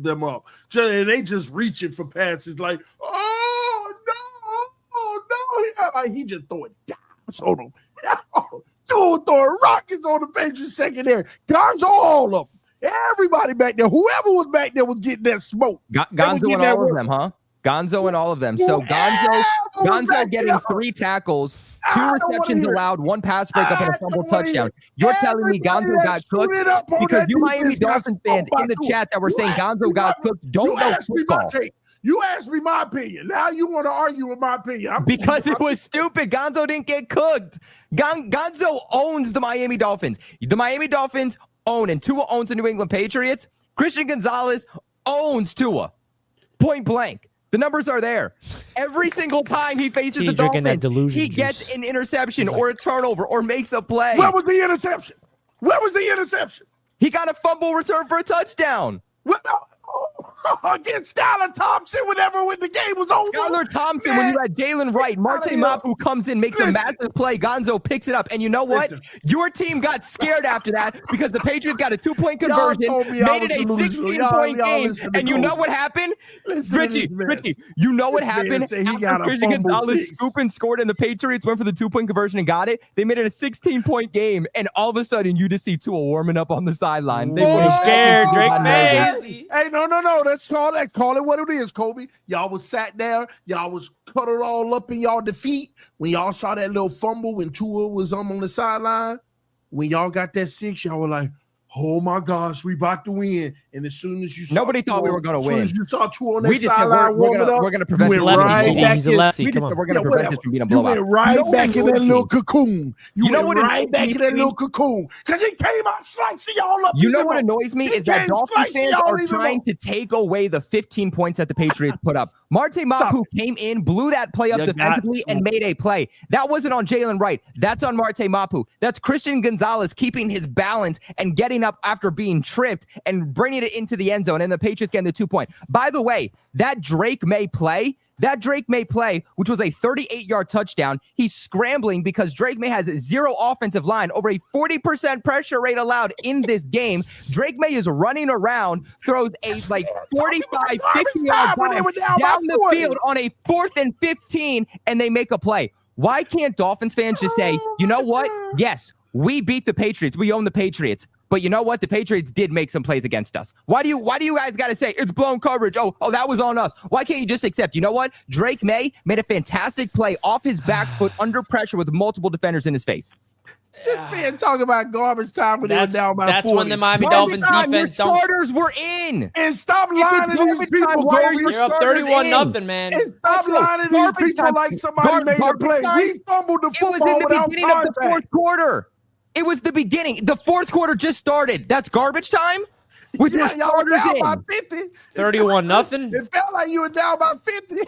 them up. And they just reaching for passes like, oh no, like he just throwing dimes on them. Tua throwing rockets on the Patriots secondary. Gonzo all of them. Everybody back there, whoever was back there was getting that smoke. Gonzo and all of them, huh? Gonzo and all of them. So Gonzo getting 3 tackles, 2 receptions allowed, 1 pass breakup, and a fumble touchdown. You're telling me Gonzo got cooked? Because you Miami Dolphins fans in the chat that were saying Gonzo got cooked don't know football. You asked me my opinion. Now you want to argue with my opinion. Because it was stupid. Gonzo didn't get cooked. Gonzo owns the Miami Dolphins. The Miami Dolphins own, and Tua owns the New England Patriots. Christian Gonzalez owns Tua. Point blank. The numbers are there. Every single time he faces the Dolphins, he gets an interception or a turnover or makes a play. Where was the interception? He got a fumble return for a touchdown. Against Skylar Thompson whenever the game was over. Skylar Thompson, when you had Jalen Wright, Marte Mapu comes in, makes a massive play. Gonzo picks it up. And you know what? Your team got scared after that because the Patriots got a 2-point conversion, made it a 16-point game. And you know what happened? Richie, you know what happened? Christian Gonzalez scoop and scored and the Patriots went for the 2-point conversion and got it. They made it a 16-point game. And all of a sudden, you just see Tua warming up on the sideline. They were scared. Drake Mays. Hey, no. Let's call it what it is, Kobe. Y'all was sat there. Y'all was cuddled all up in y'all defeat when y'all saw that little fumble when Tua was on the sideline. When y'all got that 6, y'all were like, oh my gosh, we about to win. And as soon as you saw nobody thought we were going to win. As soon as you saw Tua on that sideline warming up, we're going to prevent He's a lefty. Come on. We're going to prevent this from being a blowout. You went right back in that little cocoon. You went right back in that little cocoon because he came out slicing y'all up. You know what annoys me is that Dolphins fans are trying to take away the 15 points that the Patriots put up. Marte Mapu came in, blew that play up defensively, and made a play. That wasn't on Jalen Wright. That's on Marte Mapu. That's Christian Gonzalez keeping his balance and getting up after being tripped and bringing it into the end zone, and the Patriots getting the 2-point. By the way, that Drake May play, which was a 38-yard touchdown, he's scrambling because Drake May has 0 offensive line, over a 40% pressure rate allowed in this game. Drake May is running around, throws a 45, 50-yard down the field on a 4th and 15, and they make a play. Why can't Dolphins fans just say, you know what? Yes, we beat the Patriots. We own the Patriots. But you know what? The Patriots did make some plays against us. Why do you guys got to say it's blown coverage? Oh, that was on us. Why can't you just accept? You know what? Drake May made a fantastic play off his back foot under pressure with multiple defenders in his face. This man talking about garbage time when they were down by 40. That's when the Miami Garbage Dolphins time, defense your don't. starters were in. And stop If lying it's to these garbage people, time, why are Kobe. your You're up starters 31-0, in? man. And stop Also, lying to these garbage people time- like somebody made a garbage play. time, We fumbled the It was football in the without beginning of the contact. fourth quarter. It was the beginning. The fourth quarter just started. That's garbage time? With your Y'all were starters down by in. 50. 31-0. It felt like you were down by 50. Your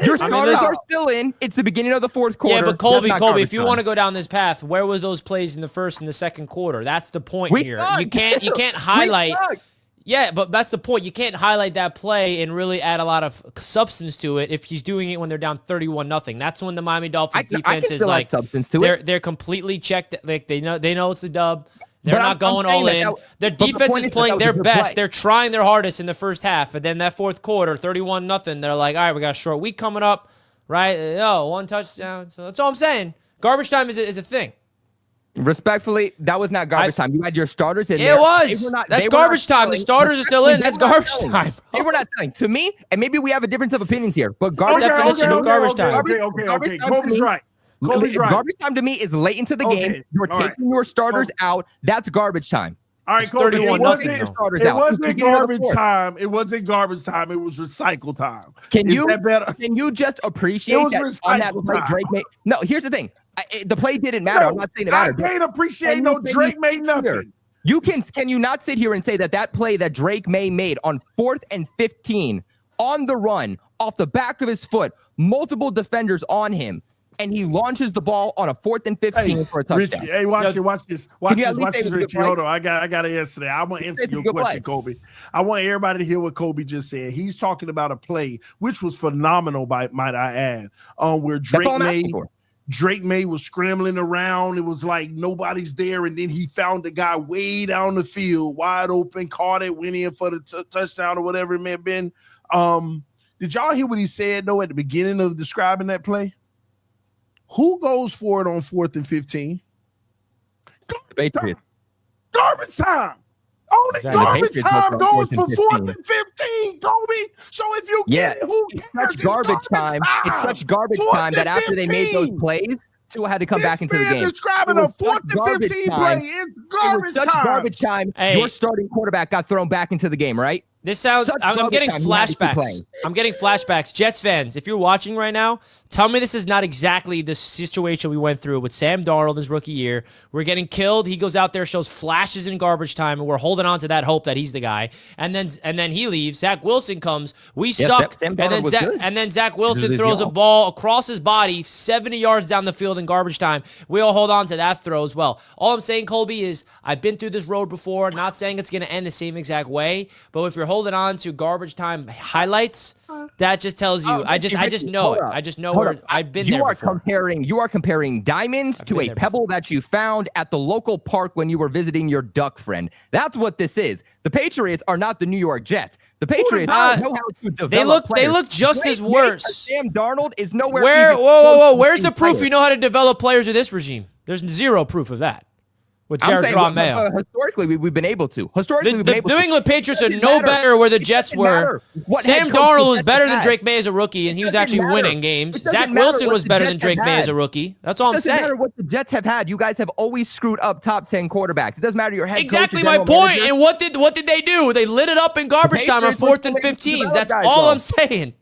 I mean, starters listen- are still in. It's the beginning of the fourth quarter. Yeah, but That's Colby, not if garbage you time. want to go down this path, where were those plays in the first and the second quarter? That's the point We here. sucked. You can't We highlight. sucked. Yeah, but that's the point. You can't highlight that play and really add a lot of substance to it if he's doing it when they're down 31-0. That's when the Miami Dolphins I defense can is still add like substance to they're it. they're completely checked. Like they know it's the dub. They're But not I'm going saying all that in. that- Their but the defense point is is that playing that was their a good best. play. They're trying their hardest in the first half, and then that fourth quarter, 31-0. They're like, all right, we got a short week coming up, right? Oh, one touchdown. So that's all I'm saying. Garbage time is a thing. Respectfully, that was not garbage time. You had your starters in It there. was. They were not- That's they were not garbage time. The telling- starters are still in. That's They were not garbage telling. time, bro. They were not telling. To me, and maybe we have a difference of opinions here, but garbage definition of garbage time. Okay. Garbage time to Kobe's me- right. Kobe's right. Garbage time to me is late into the Okay, game. You're all right. taking your starters out. That's garbage time. All right, It's Kobe. 31-0 It wasn't, though. it wasn't garbage time. It wasn't garbage time. It was recycle time. Can Is you that better? can you just appreciate It was that on that recycle play time. Drake made? No, here's the thing. The play didn't matter. I'm not saying it I mattered. can't appreciate Can no you please Drake made sit nothing. here? Can you not sit here and say that play that Drake May made on 4th and 15 on the run off the back of his foot, multiple defenders on him, and he launches the ball on a 4th and 15 for a touchdown? Richie, hey, watch this. Can you at least say it was a good Richie. play? Hold on. I got to answer that. I want to answer It's a your good question, play. Kobe. I want everybody to hear what Kobe just said. He's talking about a play, which was phenomenal, might I add, where That's all I'm asking for. Drake May was scrambling around. It was like nobody's there. And then he found the guy way down the field, wide open, caught it, went in for the touchdown or whatever it may have been. Did y'all hear what he said, though, at the beginning of describing that play? Who goes for it on 4th and 15? The Patriots. Garbage time. Only Exactly. garbage Patriots time go goes for for 4th 4th and and 15, Kobe. So if you Yeah, get it, who it's cares? such garbage time. It's such garbage time that after they made those 15. plays, Tua had to come back into the game. Describing It a was such 4th and garbage 15 time. play. It's It garbage was such time. garbage time. Hey. Your starting quarterback got thrown back into the game, right? This sounds. Such I'm garbage getting time. He had to keep flashbacks. playing. I'm getting flashbacks. Jets fans, if you're watching right now, tell me this is not exactly the situation we went through with Sam Darnold his rookie year. We're getting killed. He goes out there, shows flashes in garbage time, and we're holding on to that hope that he's the guy. And then he leaves. Zach Wilson comes. We suck. Sam and Darnold was good. then Zach Wilson This is throws a y'all. ball across his body, 70 yards down the field in garbage time. We all hold on to that throw as well. All I'm saying, Colby, is I've been through this road before. Not saying it's going to end the same exact way, but if you're holding on to garbage time highlights, that just tells you. I just know it. I just know where I've been there before. You are comparing diamonds to been a there pebble that you found at the local park when you were visiting your duck friend. That's what this is. The Patriots are not the New York Jets. The Patriots know how to develop They players. look just Drake as May worse. or Sam Darnold is nowhere. Where? even Whoa! close to Where's being the proof players. you know how to develop players of this regime? There's zero proof of that. With I'm Jared saying, Goff Mayo. historically, we've been able to. Historically, The we've been able New to. England Patriots are It doesn't no matter. better where the It Jets doesn't were. matter what Sam head coach Darnold the was Jets better than had. Drake May as a rookie, and he was doesn't actually matter. winning games. It doesn't Zach matter Wilson what was the better Jets than Drake have May as had. a rookie. That's all I'm It doesn't saying. matter what the Jets have had. You guys have always screwed up top 10 quarterbacks. It doesn't matter your head coach. Exactly your my general point. manager. And what did they do? They lit it up in garbage time on Patriots were 4th and still able to 15s. develop That's guys, all though. I'm saying.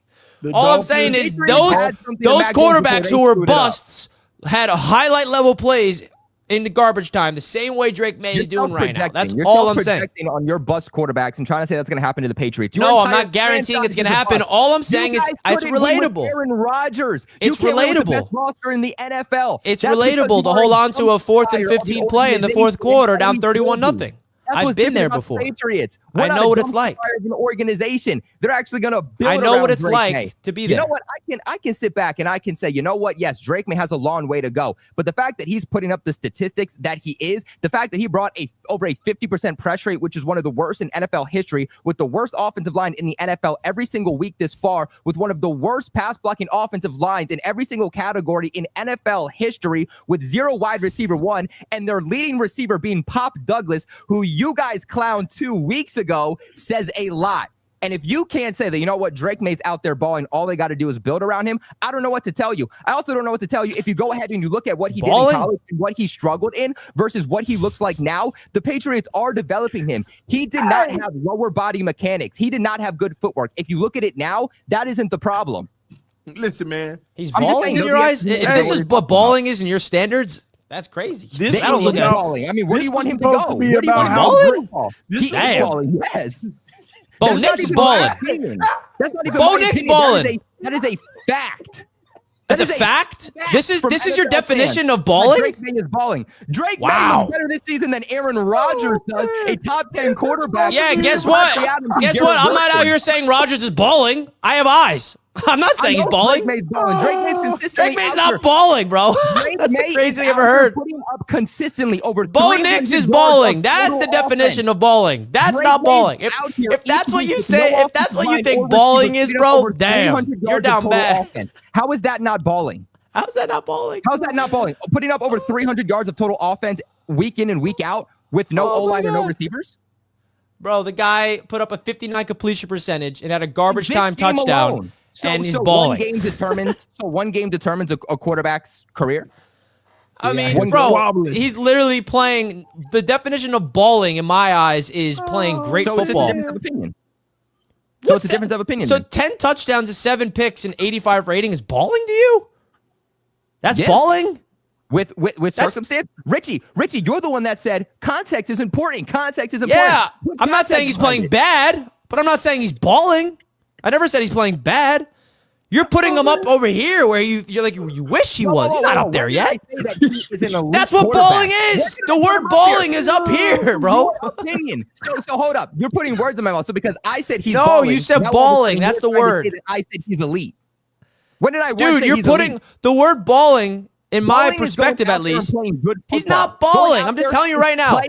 The All I'm Dolphins- saying is Patriots those had something to those back them before quarterbacks they who were screwed it up. busts had a highlight level plays in the garbage time, the same way Drake May is doing right now. That's You're all I'm saying. projecting on your bust quarterbacks and trying to say that's going to happen to the Patriots. No, I'm not guaranteeing it's going to happen. All I'm saying is it's relatable. Aaron Rodgers. It's you came up with the relatable. best roster in the NFL. It's That's because relatable you to are hold a on to a 4th and dumpster fire of 15 the play in the fourth organization quarter and down always will 31-0. be. That's I've what's been different there about the before. Patriots. I We're not know a what it's dumpster like. fire of an organization. They're actually going to build I know around what it's Drake like May. to be You there. know what? I can sit back and I can say, you know what? Yes, Drake May has a long way to go. But the fact that he's putting up the statistics that he is, the fact that he brought over a 50% pressure rate, which is one of the worst in NFL history, with the worst offensive line in the NFL every single week this far, with one of the worst pass blocking offensive lines in every single category in NFL history, with 0 wide receiver 1, and their leading receiver being Pop Douglas, who you guys clowned 2 weeks ago, says a lot. And if you can't say that, you know what, Drake May's out there balling, all they got to do is build around him, I don't know what to tell you. I also don't know what to tell you if you go ahead and you look at what he did in college and what he struggled in versus what he looks like now. The Patriots are developing him. He did not have lower body mechanics. He did not have good footwork. If you look at it now, that isn't the problem. Listen, man. He's balling in your eyes? If this is what balling is in your standards, that's crazy. This is balling. I mean, where do you want him to go? Where do you want him balling? This is balling, yes. Bo Nix balling. That's not even Bo Nix balling. That is a fact. That's a fact? This is your definition of balling? Drake May is balling. Drake May is better this season than Aaron Rodgers does, a top 10 quarterback. Yeah, guess what? Guess what? I'm not out here saying Rodgers is balling. I have eyes. I'm not saying he's balling. Drake May's balling. Drake May's consistently. Drake May's not balling, bro. That's the craziest thing I've ever heard. Putting up consistently over. Bo Nix is balling. That's the definition of balling. That's not balling. If that's what you say, if that's what you think balling is, bro, damn, you're down bad. How is that not balling? How's that not balling? How's that not balling? Putting up over 300 yards of total offense week in and week out with no O-line or no receivers? Bro, the guy put up a 59 completion percentage and had a garbage time touchdown. And he's balling. One game determines a quarterback's career. I mean, bro, he's literally playing. The definition of balling, in my eyes, is playing great football. It's a difference of opinion. So it's a difference of opinion. So 10 touchdowns and 7 picks and 85 rating is balling to you? That's balling? With circumstance? Richie, you're the one that said context is important. Context is important. Yeah, I'm not saying he's playing bad, but I'm not saying he's balling. I never said he's playing bad. You're putting him up over here where you're like, you wish he was. He's not up there yet. That's what balling is. The word balling is up here, bro. Opinion. So hold up. You're putting words in my mouth. So because I said he's balling. No, you said balling. That's the word. I said he's elite. When did I Dude, you're putting the word balling, in my perspective at least, he's not balling. I'm just telling you right now.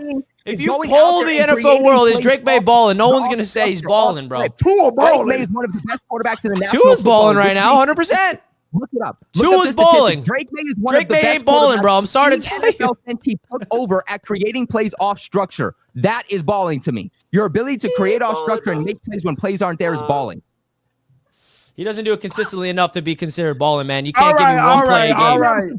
If you poll the NFL world, is Drake May balling? No one's going to say he's balling, bro. Tua balling. Drake May is one of the best quarterbacks in the national Tua's balling right now, 100%. Look it up. Tua's balling. Drake May is one of the best ain't balling, bro. I'm sorry to tell you. And he took over at creating plays off structure. That is balling to me. Your ability to create off structure and make plays when plays aren't there is balling. He doesn't do it consistently enough to be considered balling, man. You can't give me one play a game. All right.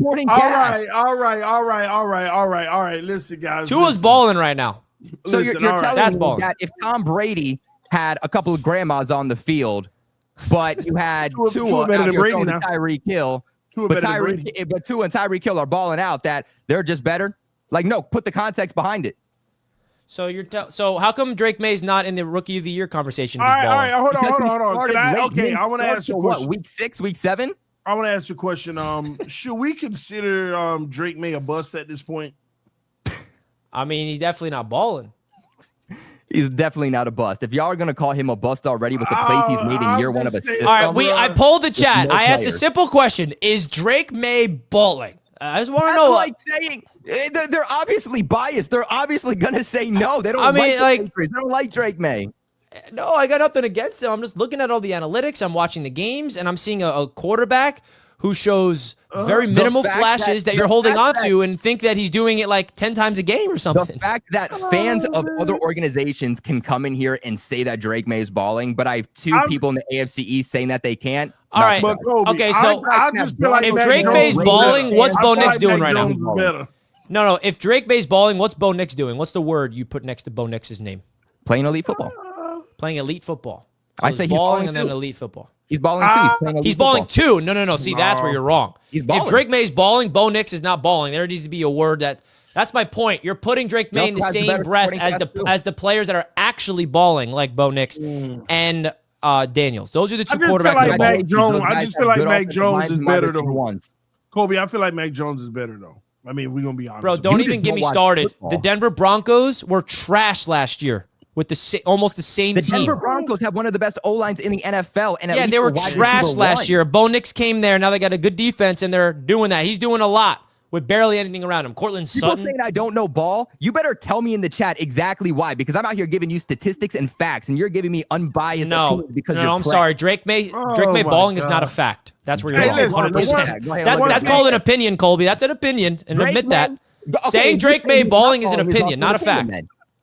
Listen, guys. Tua's balling right now. So you're telling me that if Tom Brady had a couple of grandmas on the field, but you had Tua out here throwing Tyreek Hill, but Tua and Tyreek Hill are balling out, that they're just better? Like, no, put the context behind it. So so how come Drake May's not in the Rookie of the Year conversation? All right, hold on. I want to ask you a question. What, week 6, week 7? I want to ask you a question. Should we consider Drake May a bust at this point? I mean, he's definitely not balling. He's definitely not a bust. If y'all are going to call him a bust already with the plays he's made in year one of a system. All right, I polled the chat. I asked a simple question. Is Drake May balling? I just want to know. Like saying they're obviously biased. They're obviously going to say no. They don't they don't like Drake May. No, I got nothing against him. I'm just looking at all the analytics. I'm watching the games, and I'm seeing a quarterback who shows very minimal flashes that you're holding on to and think that he's doing it like 10 times a game or something. The fact that fans of other organizations can come in here and say that Drake May is balling, but I have two people in the AFC East saying that they can't. All right. Okay, so I just feel like if Drake May's balling, what's Bo Nix doing right now? No. If Drake May's balling, what's Bo Nix doing? What's the word you put next to Bo Nix's name? Playing elite football. Playing elite football. So I say he's balling and then elite football. He's balling too. He's balling too. No. See, that's where you're wrong. If Drake May's balling, Bo Nix is not balling. There needs to be a word that's my point. You're putting Drake May in the same breath as the players that are actually balling, like Bo Nix and Daniels. Those are the two quarterbacks that are balling. I just feel like Mac Jones is better though. Kobe, I feel like Mac Jones is better though. I mean, we're gonna be honest. Bro, don't even get me started. Football. The Denver Broncos were trash last year. With almost the same team. The Denver Broncos have one of the best O-lines in the NFL. And they were trash last year. Bo Nix came there. Now they got a good defense, and they're doing that. He's doing a lot with barely anything around him. Cortland Sutton. People saying I don't know ball, you better tell me in the chat exactly why, because I'm out here giving you statistics and facts, and you're giving me unbiased opinions because you're I'm sorry. Drake May balling is not a fact. That's where you're wrong. 100%. That's called an opinion, Colby. That's an opinion, and admit that. Saying Drake May balling is an opinion, not a fact.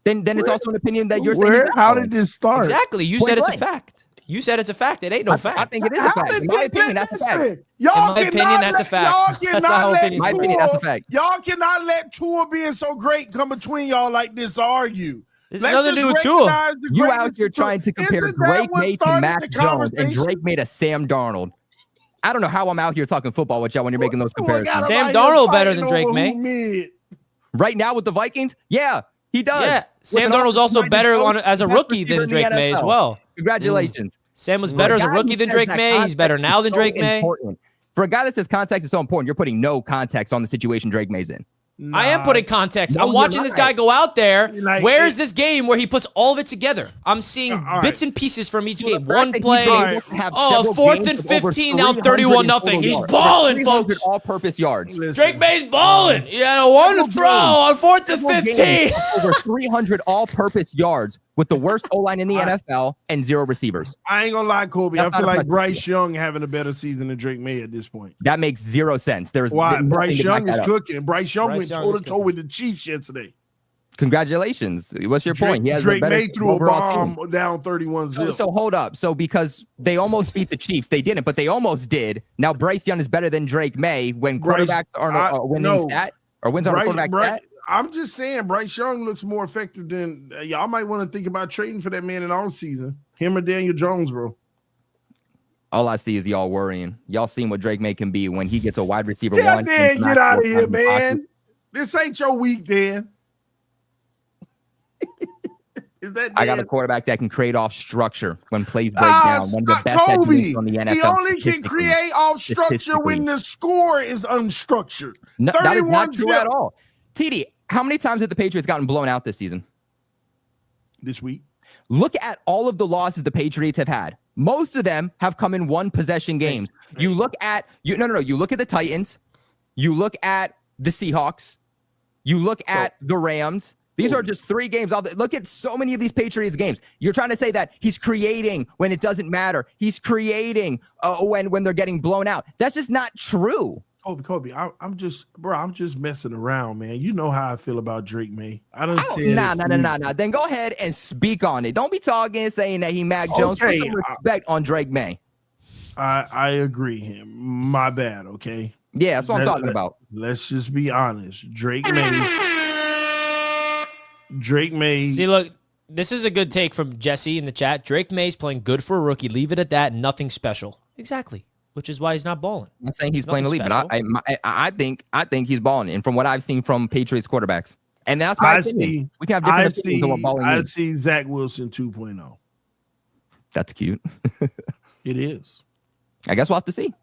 then it's also an opinion that you're Where? saying. How did this start? Exactly. You Point said it's a blank. fact. You said it's a fact. It ain't no fact. I think it is a fact. In my opinion, that's a fact. Y'all In my opinion, cannot that's a let- fact. Y'all That's cannot the whole let opinion. My opinion, that's a fact. Y'all cannot let Tua being so great come between y'all like this. Argue. There's Let's nothing to just do with Tua. recognize the You greatness out here of Tua. trying to compare Isn't that Drake what May to started Mac the Jones and conversation? Drake made a Sam Darnold. I don't know how I'm out here talking football with y'all when you're making those Tua got comparisons. Sam him out here Darnold better fighting than Drake over May. who mid. Right now with the Vikings, yeah, he does. Yeah. With Sam an Darnold's also offensive-minded better coach, as a best rookie receiver than in the Drake May as NFL. well. Congratulations. Sam was better as a guy rookie who than says Drake that May. He's better context now is than so Drake May. important. For a guy that says context is so important, you're putting no context on the situation Drake May's in. I am putting context. No, I'm watching you're this not. guy go out there. Like, Where's this game where he puts all of it together? I'm seeing all right. bits and pieces from each game. The fact One that he's play. been able to have Oh, several 4th games and with over 15, now 300 31-0. in He's total balling, yards, over 300 folks. all-purpose yards. Listen, Drake May's balling. He had a one throw on 4th and Several 15. games, over 300 all-purpose yards with the worst O-line in the NFL and 0 receivers. I ain't gonna lie, Kobe. That's I feel not like impressive. Bryce Young having a better season than Drake May at this point. That makes 0 sense. There's Why? nothing Bryce to back Young is that up. cooking. Bryce Young Bryce went Young toe is to toe cooking. with the Chiefs yesterday. Congratulations. What's your point? He has Drake a better May threw a overall team. bomb down 31 So, zip. so hold up. So because they almost beat the Chiefs, they didn't, but they almost did. Now Bryce Young is better than Drake May when Bryce- quarterbacks are winning no. stat or wins on a quarterback stat. I'm just saying, Bryce Young looks more effective than y'all might want to think about trading for that man in all season. Him or Daniel Jones, bro. All I see is y'all worrying. Y'all seen what Drake May can be when he gets a wide receiver Tell one. Dan, and get out of four here, times in the pocket. man. This ain't your week, Dan. Is that I got a Dan? quarterback that can create off structure when plays break down. One of the best Kobe. engineers on the NFL. He only can statistically. create off structure Statistically. when the score is unstructured. No, that is not 31 true zip. at all. TD, how many times have the Patriots gotten blown out this season? This week. Look at all of the losses the Patriots have had. Most of them have come in one possession games. You look at you look at the Titans, you look at the Seahawks, you look at the Rams. These are just 3 games. Look at so many of these Patriots games. You're trying to say that he's creating when it doesn't matter. He's creating when they're getting blown out. That's just not true. Kobe, I'm just messing around, man. You know how I feel about Drake May. I don't say Nah. Then go ahead and speak on it. Don't be talking and saying that he Mac Jones. Put Okay, some respect on Drake May. I agree. My bad. Okay. Yeah, that's what I'm talking about. Let's just be honest. Drake May. See, look, this is a good take from Jesse in the chat. Drake May's playing good for a rookie. Leave it at that. Nothing special. Exactly. Which is why he's not balling. I'm not saying he's playing Nothing elite, but I think he's balling. And from what I've seen from Patriots quarterbacks, and that's my opinion. We can have different opinions on what balling I means. see Zach Wilson 2.0. That's cute. It is. I guess we'll have to see.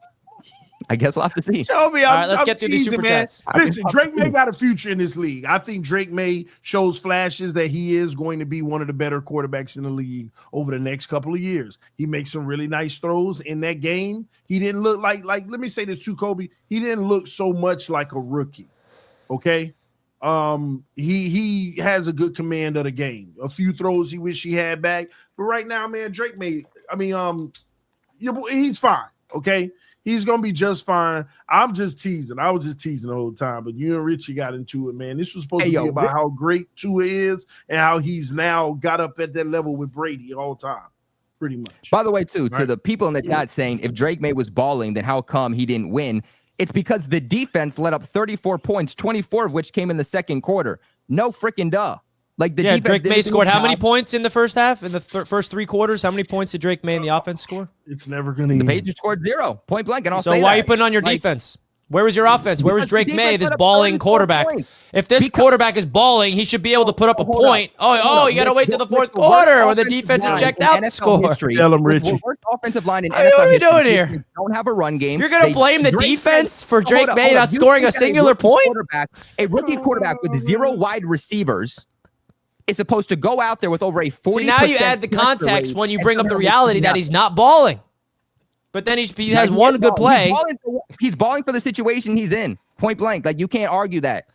Tell me, All right, let's get through the super chats. Listen, Drake May got a future in this league. I think Drake May shows flashes that he is going to be one of the better quarterbacks in the league over the next couple of years. He makes some really nice throws in that game. He didn't look like let me say this too, Kobe. He didn't look so much like a rookie. Okay. He has a good command of the game. A few throws he wish he had back. But right now, man, Drake May, he's fine. Okay. He's gonna be just fine. I'm just teasing. I was just teasing the whole time, but you and Richie got into it, man. This was supposed to be about how great Tua is and how he's now got up at that level with Brady all the time, pretty much. By the way, too, to the people in the chat saying if Drake May was balling, then how come he didn't win? It's because the defense let up 34 points, 24 of which came in the second quarter. No freaking duh. Like the defense Drake didn't May do scored the how many job. points in the first half? In the first 3 quarters, how many points did Drake May in the offense score? It's never gonna. The Patriots scored 0, point blank, and I'll So say why are that. you putting on your defense? Where was your offense? Where was Because the Drake May, defense this let up balling 34 quarterback? points. If this quarterback is balling, he should be able to put up a Hold point. up. Oh, you got to wait till the fourth With the worst quarter when the offensive defense is line checked in out to NFL score. history, Tell him, with the Richie. worst offensive line in What are NFL we doing history. here? They don't have a run game. You're going to blame the Drake defense May- for Drake hold up, May hold up. not You scoring think a that singular point? A rookie quarterback with 0 wide receivers is supposed to go out there with over a 40%. See, now you add the pressure context rate when you and bring up the somehow reality make that nothing. he's not balling. But then he has one good play. He's balling for the situation he's in. Point blank. Like, you can't argue that.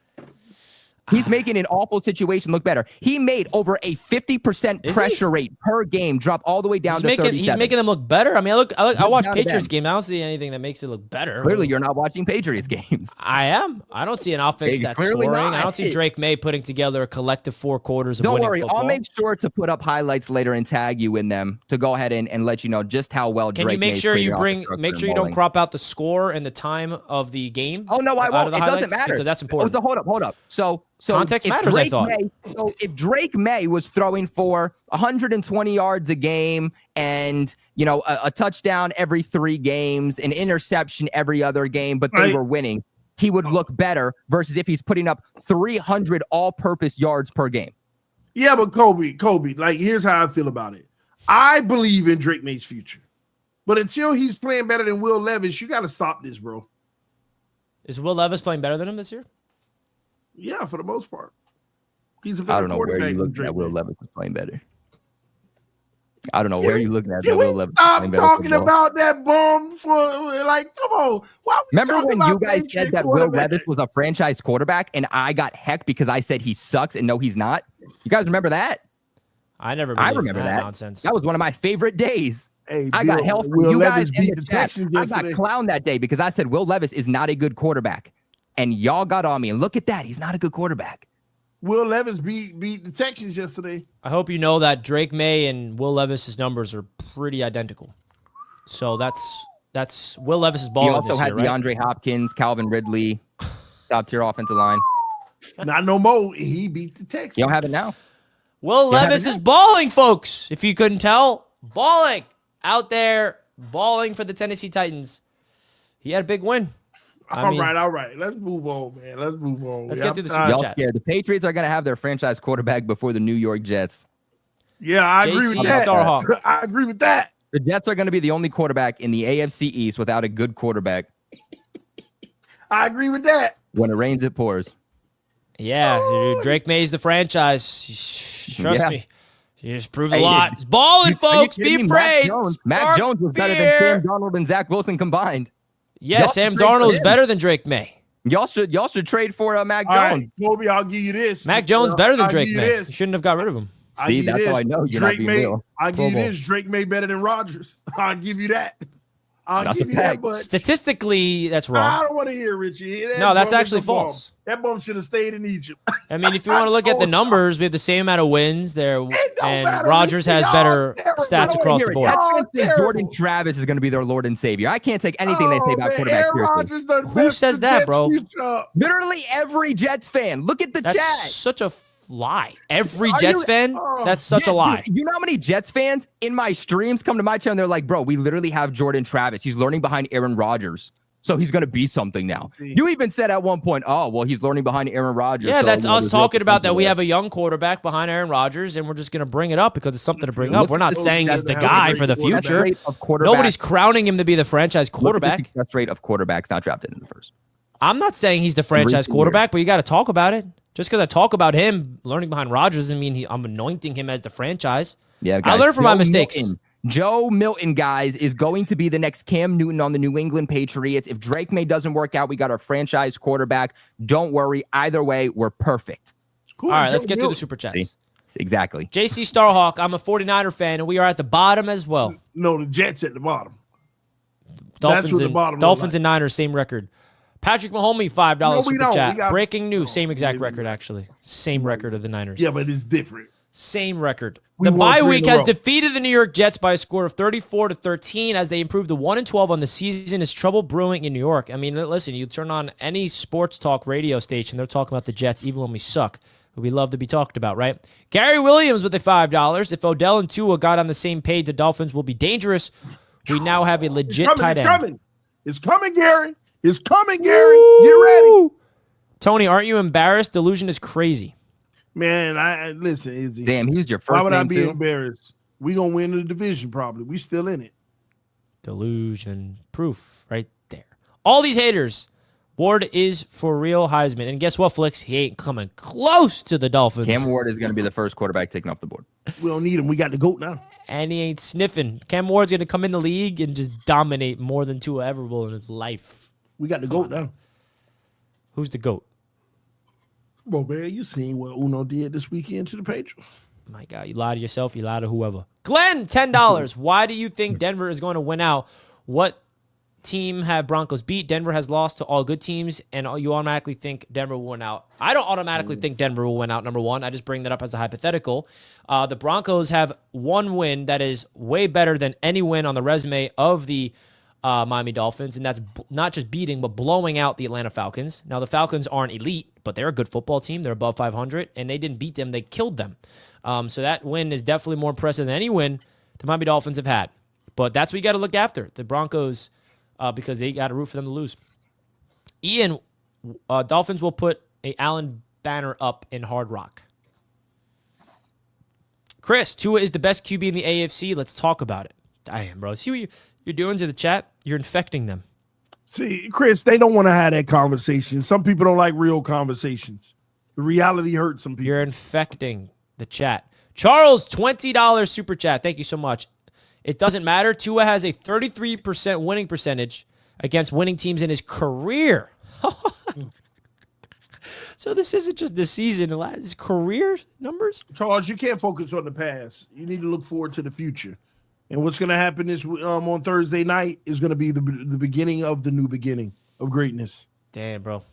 He's making an awful situation look better. He made over a 50% pressure rate per game, drop all the way down to 37. He's making them look better. I mean, I watch down to Patriots them. games. I don't see anything that makes it look better. Clearly, you're not watching Patriots games. I am. I don't see an offense that's clearly scoring. not. I don't see Drake May putting together a collective 4 quarters of Don't winning worry. football. I'll make sure to put up highlights later and tag you in them to go ahead and let you know just how well Can Drake you make May's sure you created off the make sure you don't crop out the score and the time of the game? Oh no, I won't. It doesn't matter because that's important. So hold up. So Context if matters, Drake I thought. So if Drake May was throwing for 120 yards a game and a touchdown every 3 games, an interception every other game, but they were winning, he would look better versus if he's putting up 300 all-purpose yards per game. Yeah, but Kobe, like here's how I feel about it. I believe in Drake May's future, but until he's playing better than Will Levis, you got to stop this, bro. Is Will Levis playing better than him this year? Yeah, for the most part. He's a I better don't know where quarterback you than looking Drake at Will May. Levis is playing better. I don't know where you looking at. Can Will we Levis stop talking football. about that bum for like? Come on. Why we Remember talking when about you guys Patriot said that Will quarterback? Levis was a franchise quarterback and I got heck because I said he sucks and no, he's not? You guys remember that? I remember that nonsense. That was one of my favorite days. Hey, I got Bill, hell from Will you Levis guys in beat the the chat. Texans I got yesterday. clowned that day because I said Will Levis is not a good quarterback. And y'all got on me. And look at that. He's not a good quarterback. Will Levis beat the Texans yesterday. I hope you know that Drake May and Will Levis's numbers are pretty identical. So that's Will Levis's ball. He also this had year, right? DeAndre Hopkins, Calvin Ridley, top tier offensive line. Not no more. He beat the Texans. You don't have it now. Will Levis is balling, folks. If you couldn't tell, balling out there, balling for the Tennessee Titans. He had a big win. All right. Let's move on, man. Let's move on. Let's get through the Super Y'all Chats. scared. The Patriots are going to have their franchise quarterback before the New York Jets. Yeah, I agree with JC that. Starhawk. I agree with that. The Jets are going to be the only quarterback in the AFC East without a good quarterback. I agree with that. When it rains, it pours. Yeah, dude, Drake May's the franchise. Trust me. He just proved a Hey, lot. It's balling, folks. Be afraid. Mac Jones was better than Sam Darnold and Zach Wilson combined. Yeah, Y'all Sam should trade Darnold for is him. better than Drake May. Y'all should trade for Mac All Jones. right, Kobe, I'll give you this. Mac Jones better than I'll Drake give you May. this. You shouldn't have got rid of him. I'll See, give you that's this. how I know you're Drake not being May, real. I'll Pro give you Bowl. this. Drake May better than Rodgers. I'll give you that. I'll That's give a you that. fact. But Statistically, that's I wrong. don't want to hear Richie. That No, that's bum is actually a bum. false. That bum should have stayed in Egypt. I mean, if you want to look at the numbers, we have the same amount of wins there, don't and matter. Rodgers has Y'all better terrible. stats I across the Hear it. board. That's Y'all gonna say terrible. Jordan Travis is going to be their Lord and Savior. I can't take anything they say about man, quarterback Aaron seriously. Rodgers done Who messed says the that, Jets bro? future up. Literally every Jets fan. Look at the That's chat. such a lie. Every Are Jets you- fan, that's such a Yeah, lie. dude, you know how many Jets fans in my streams come to my channel and they're like, bro, we literally have Jordan Travis. He's learning behind Aaron Rodgers. So he's going to be something now. See. You even said at one point, oh, well, he's learning behind Aaron Rodgers. Yeah, so, that's us there's no talking about that. We potential have a young quarterback behind Aaron Rodgers, and we're just going to bring it up because it's something to bring up. Look We're at not the saying he's the success guy rate for the of quarterback. future. rate of quarterbacks. Nobody's crowning him to be the franchise Look at the quarterback. success rate of quarterbacks not drafted in the first. I'm not saying he's the franchise recent quarterback, but you got to talk about it. Just because I talk about him learning behind Rodgers doesn't mean I'm anointing him as the franchise. Yeah, I guys, learned from my Joe mistakes. Milton. Joe Milton, guys, is going to be the next Cam Newton on the New England Patriots. If Drake May doesn't work out, we got our franchise quarterback. Don't worry. Either way, we're perfect. Cool. All right, let's Joe get through the Milton. super chats. See? Exactly. JC Starhawk, I'm a 49er fan, and we are at the bottom as well. No, the Jets at the bottom. Dolphins what the and bottom Dolphins look like. and Niners, same record. Patrick Mahomey, $5 No, we super don't. chat. We got- Breaking news, Oh, same exact maybe. record, actually. Same record of the Niners. Yeah, but it's different. Same record. We The won bye 3 week in a has row. defeated the New York Jets by a score of 34-13 as they improve to 1-12 on the season. Is trouble brewing in New York? I mean, listen, you turn on any sports talk radio station, they're talking about the Jets even when we suck. We love to be talked about, right? Gary Williams with a $5. If Odell and Tua got on the same page, the Dolphins will be dangerous. We now have a legit tight end. It's coming, Gary. It's coming, Gary. Get ready. Woo! Tony, aren't you embarrassed? Delusion is crazy. Man, I listen, Izzy. Damn, he was your Why first would I name, be too? embarrassed? We gonna win the division probably. We still in it. Delusion proof right there. All these haters. Ward is for real Heisman. And guess what, Flicks? He ain't coming close to the Dolphins. Cam Ward is going to be the first quarterback taken off the board. We don't need him. We got the GOAT now. And he ain't sniffing. Cam Ward's going to come in the league and just dominate more than Tua ever will in his life. We got the GOAT now. Who's the GOAT? Come on, man. You seen what Uno did this weekend to the Patriots? My God, you lie to yourself. You lie to whoever. Glenn, $10. Why do you think Denver is going to win out? What team have Broncos beat? Denver has lost to all good teams, and you automatically think Denver will win out. I don't automatically think Denver will win out, number one. I just bring that up as a hypothetical. The Broncos have one win that is way better than any win on the resume of the Miami Dolphins, and that's not just beating, but blowing out the Atlanta Falcons. Now, the Falcons aren't elite, but they're a good football team. They're above 500, and they didn't beat them. They killed them. So that win is definitely more impressive than any win the Miami Dolphins have had. But that's what you got to look after. The Broncos, because they got to root for them to lose. Ian, Dolphins will put a Allen banner up in Hard Rock. Chris, Tua is the best QB in the AFC. Let's talk about it. Damn, bro. See what you're doing to the chat? You're infecting them. See, Chris, they don't want to have that conversation. Some people don't like real conversations. The reality hurts some people. You're infecting the chat. Charles, $20 super chat. Thank you so much. It doesn't matter. Tua has a 33% winning percentage against winning teams in his career. So this isn't just this season. His career numbers? Charles, you can't focus on the past. You need to look forward to the future. And what's going to happen is on Thursday night is going to be the beginning of the new beginning of greatness. Damn, bro.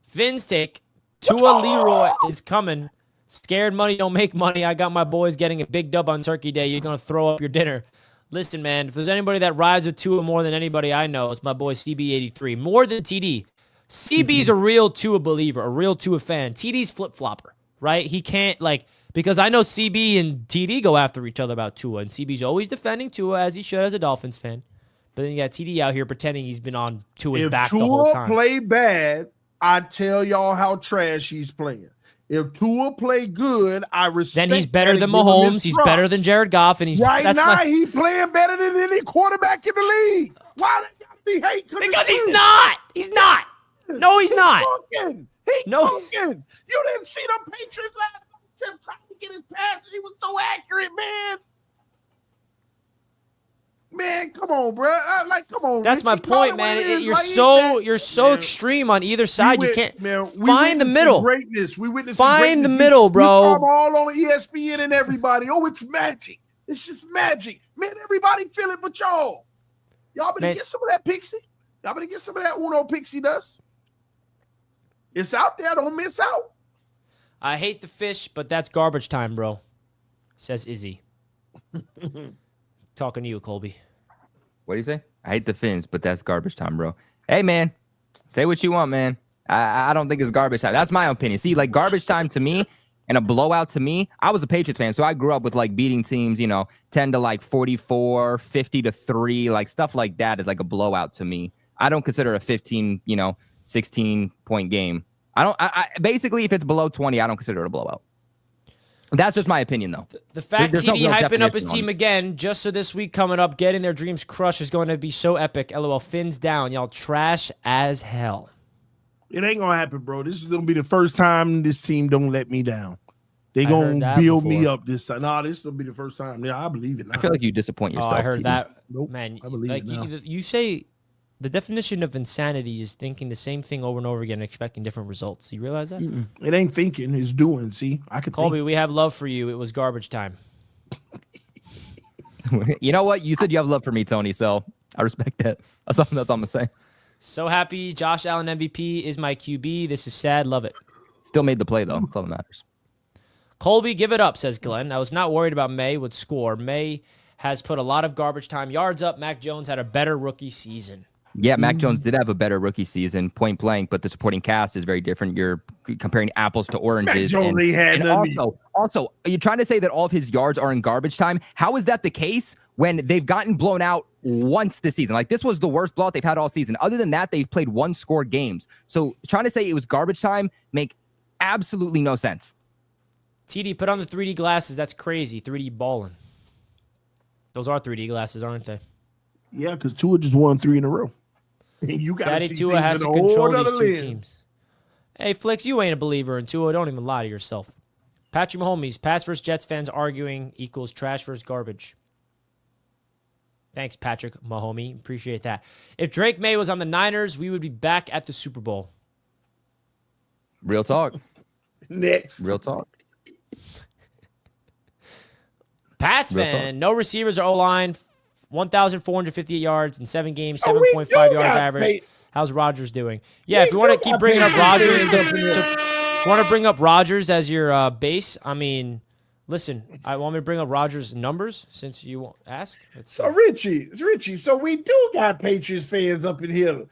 Finn's take. Tua Leroy is coming. Scared money don't make money. I got my boys getting a big dub on Turkey Day. You're going to throw up your dinner. Listen, man, if there's anybody that rides with Tua more than anybody I know, it's my boy CB83. More than TD. CB's a real Tua believer, a real Tua fan. TD's flip-flopper, right? He can't, because I know CB and TD go after each other about Tua, and CB's always defending Tua, as he should as a Dolphins fan. But then you got TD out here pretending he's been on Tua's back the whole time. If Tua play bad, I tell y'all how trash he's playing. If Tua play good, I respect. Then he's better than Mahomes. He's better than Jared Goff, and he's right now he's playing better than any quarterback in the league. Why they gotta be hate? Because he's not. He's not. No, he's not. Talking. He's talking. You didn't see the Patriots last time trying to get his passes. He was so accurate, man. Man, come on, bro. Come on. That's my point, man. You're so extreme on either side. You can't find the middle. Greatness. We witnessed find the middle, bro. We all on ESPN and everybody. Oh, it's magic. It's just magic, man. Everybody feel it, but y'all better get some of that pixie. Y'all better get some of that Uno pixie dust. It's out there. Don't miss out. I hate the fish, but that's garbage time, bro. Says Izzy. Talking to you, Colby. What do you say? I hate the Finns, but that's garbage time, bro. Hey, man, say what you want, man. I don't think it's garbage time. That's my opinion. See, garbage time to me and a blowout to me, I was a Patriots fan, so I grew up with, beating teams, 10 to, 44, 50 to 3, stuff like that is a blowout to me. I don't consider a 15, 16-point game. I basically, if it's below 20, I don't consider it a blowout. That's just my opinion, though. The fact TD hyping up his team again, just so this week coming up, getting their dreams crushed is going to be so epic. LOL, Fins down. Y'all trash as hell. It ain't going to happen, bro. This is going to be the first time this team don't let me down. They going to build me up this time. Nah, this will be the first time. Yeah, I believe it now. I feel like you disappoint yourself. I heard TD. that. Nope, man, I believe it now. You say the definition of insanity is thinking the same thing over and over again and expecting different results. You realize that? It ain't thinking, it's doing. See, I could Colby, think. we have love for you. It was garbage time. You know what? You said you have love for me, Tony, so I respect that. That's all I'm going to say. So happy. Josh Allen MVP is my QB. This is sad. Love it. Still made the play, though. That's all that matters. Colby, give it up, says Glenn. I was not worried about May would score. May has put a lot of garbage time yards up. Mac Jones had a better rookie season. Yeah, Mac Jones did have a better rookie season, point blank, but the supporting cast is very different. You're comparing apples to oranges. Also, you're trying to say that all of his yards are in garbage time. How is that the case when they've gotten blown out once this season? This was the worst blowout they've had all season. Other than that, they've played one-score games. So trying to say it was garbage time make absolutely no sense. TD, put on the 3D glasses. That's crazy. 3D balling. Those are 3D glasses, aren't they? Yeah, because Tua just won 3 in a row. You got Daddy Tua has to control these two teams. Hey, Flicks, you ain't a believer in Tua. Don't even lie to yourself. Patrick Mahomes, Pats versus Jets fans arguing equals trash versus garbage. Thanks, Patrick Mahomes. Appreciate that. If Drake May was on the Niners, we would be back at the Super Bowl. Real talk. Next. Real talk. Pats Real fan, talk. no receivers or O-line, 1,458 yards in 7 games, So we 7.5 do yards got average. pa- How's Rodgers doing? Yeah, We if you want to do keep got bringing up Patriots Rodgers, fans up in here. want to bring up Rodgers as your base, I mean, listen, I want me to bring up Rodgers' numbers since you won't ask. So Richie, so we do got Patriots fans up in here.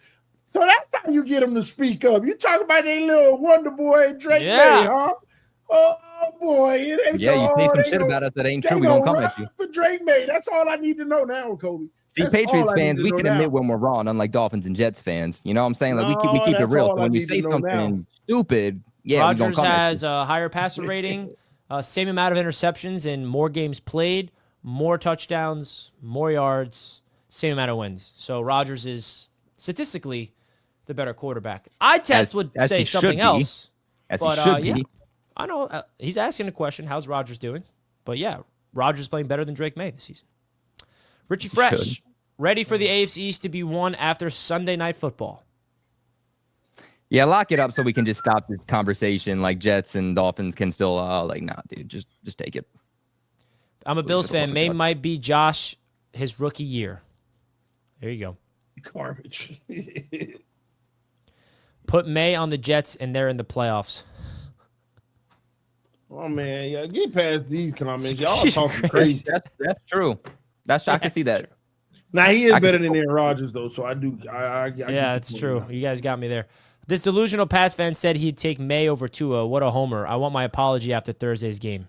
So that's how you get them to speak up. You talk about that little wonder boy Drake May, huh? Oh boy, Yeah, you say some shit about us that ain't true. We gonna come at you. For Drake May, that's all I need to know now, Kobe. See, That's Patriots all I need fans, to we know can now. admit when we're wrong, unlike Dolphins and Jets fans. You know what I'm saying? Like we keep it that's real. all So I when you need to say know something stupid, yeah, we gonna Rodgers come at has you. a higher passer rating, same amount of interceptions in more games played, more touchdowns, more yards, same amount of wins. So Rodgers is statistically the better quarterback. Eye test would as say he should something be. else. As But he should yeah, be. I know he's asking a question. How's Rodgers doing? But yeah, Rodgers playing better than Drake May this season. Richie Fresh, ready for the AFC East to be won after Sunday Night Football. Yeah, lock it up so we can just stop this conversation. Like Jets and Dolphins can still nah, dude, just take it. I'm a Bills fan. May might be Josh his rookie year. There you go. Garbage. Put May on the Jets and they're in the playoffs. Oh man, yeah, get past these comments. Y'all talking crazy. That's true. I can see that. True. Now he is better than Aaron Rodgers though, so I do. I Yeah, it's true. You guys got me there. This delusional Pats fan said he'd take May over Tua. What a homer. I want my apology after Thursday's game.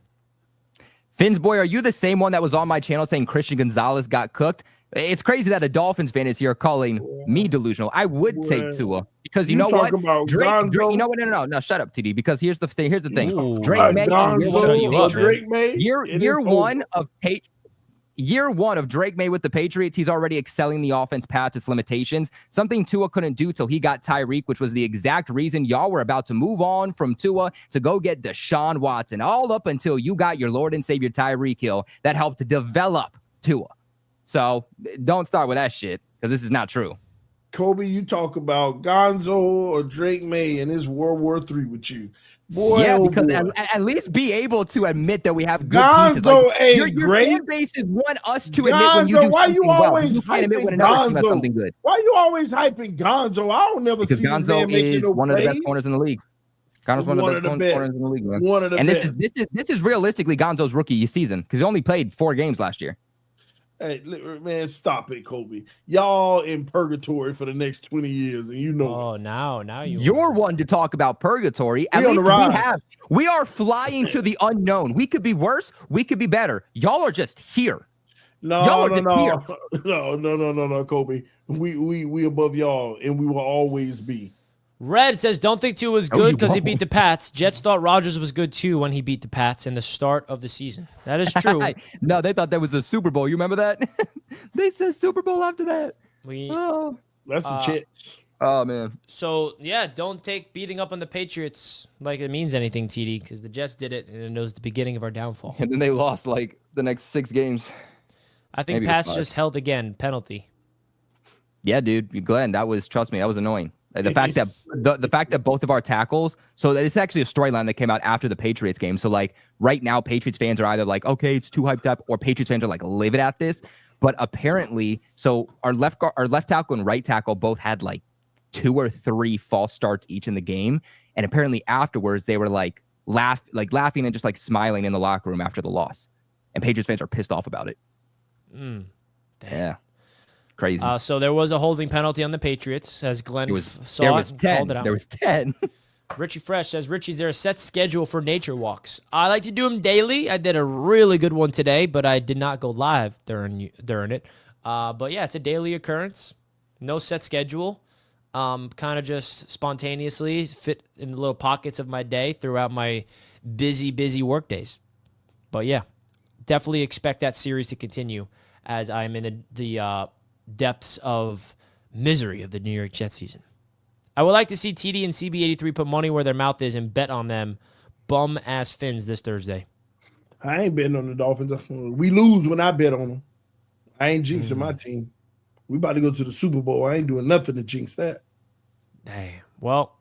Finns boy, are you the same one that was on my channel saying Christian Gonzalez got cooked? It's crazy that a Dolphins fan is here calling me delusional. I would take Tua because you know what? Drake, you know what? No, shut up, TD. Because here's the thing. Ooh. Drake May, Drake May, year one of Drake May with the Patriots, he's already excelling the offense past its limitations. Something Tua couldn't do till he got Tyreek, which was the exact reason y'all were about to move on from Tua to go get Deshaun Watson. All up until you got your Lord and Savior Tyreek Hill that helped to develop Tua. So don't start with that shit because this is not true. Kobe, you talk about Gonzo or Drake May and his World War III with you. Boy, yeah, oh because boy. at least be able to admit that we have good Gonzo pieces. Like, ain't your great. fan bases want us to admit when you do why something you well. always You can't admit when hyping another team has Gonzo? something good. Why you always hyping Gonzo? I don't never Because see this man Gonzo making is no one of the best plays. corners in the league. Gonzo's one of the best corners in the league, man. One of the and best. this is realistically Gonzo's rookie season because he only played 4 games last year. Hey, man, stop it, Kobe. Y'all in purgatory for the next 20 years, and you know it. Oh, now You're one to talk about purgatory. At We on least the rise. we are flying to the unknown. We could be worse. We could be better. Y'all are just here. No, Kobe. We above y'all, and we will always be. Red says, don't think Tua was good because he beat the Pats. Jets thought Rodgers was good too when he beat the Pats in the start of the season. That is true. No, they thought that was a Super Bowl. You remember that? They said Super Bowl after that. That's the Jets. Oh, man. So, yeah, don't take beating up on the Patriots like it means anything, TD, because the Jets did it, and it was the beginning of our downfall. And then they lost, like, the next 6 games. I think Pats just held again. Penalty. Yeah, dude. Glenn, trust me, that was annoying. The fact that the fact that both of our tackles, so it's actually a storyline that came out after the Patriots game. So like right now, Patriots fans are either like, okay, it's too hyped up, or Patriots fans are like livid at this. But apparently, so our left tackle and right tackle both had like 2 or 3 false starts each in the game, and apparently afterwards they were like laughing and just like smiling in the locker room after the loss. And Patriots fans are pissed off about it. Yeah. Crazy. So there was a holding penalty on the Patriots, as Glenn saw it and 10. called it out. There was 10. Richie Fresh says, Richie, is there a set schedule for nature walks? I like to do them daily. I did a really good one today, but I did not go live during it. But yeah, it's a daily occurrence. No set schedule. Kind of just spontaneously fit in the little pockets of my day throughout my busy work days. But yeah, definitely expect that series to continue as I'm in the depths of misery of the New York Jets season. I would like to see TD and CB83 put money where their mouth is and bet on them bum-ass Finns this Thursday. I ain't betting on the Dolphins. We lose when I bet on them. I ain't jinxing my team. We about to go to the Super Bowl. I ain't doing nothing to jinx that. Hey, well,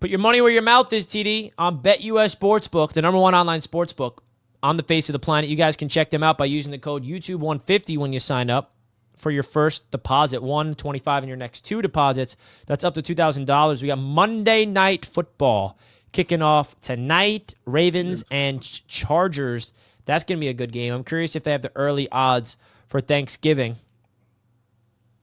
Put your money where your mouth is, TD, on BetUS Sportsbook, the #1 online sportsbook on the face of the planet. You guys can check them out by using the code YouTube150 when you sign up for your first deposit, $125 in your next 2 deposits. That's up to $2,000. We got Monday Night Football kicking off tonight. Ravens and Chargers. That's going to be a good game. I'm curious if they have the early odds for Thanksgiving,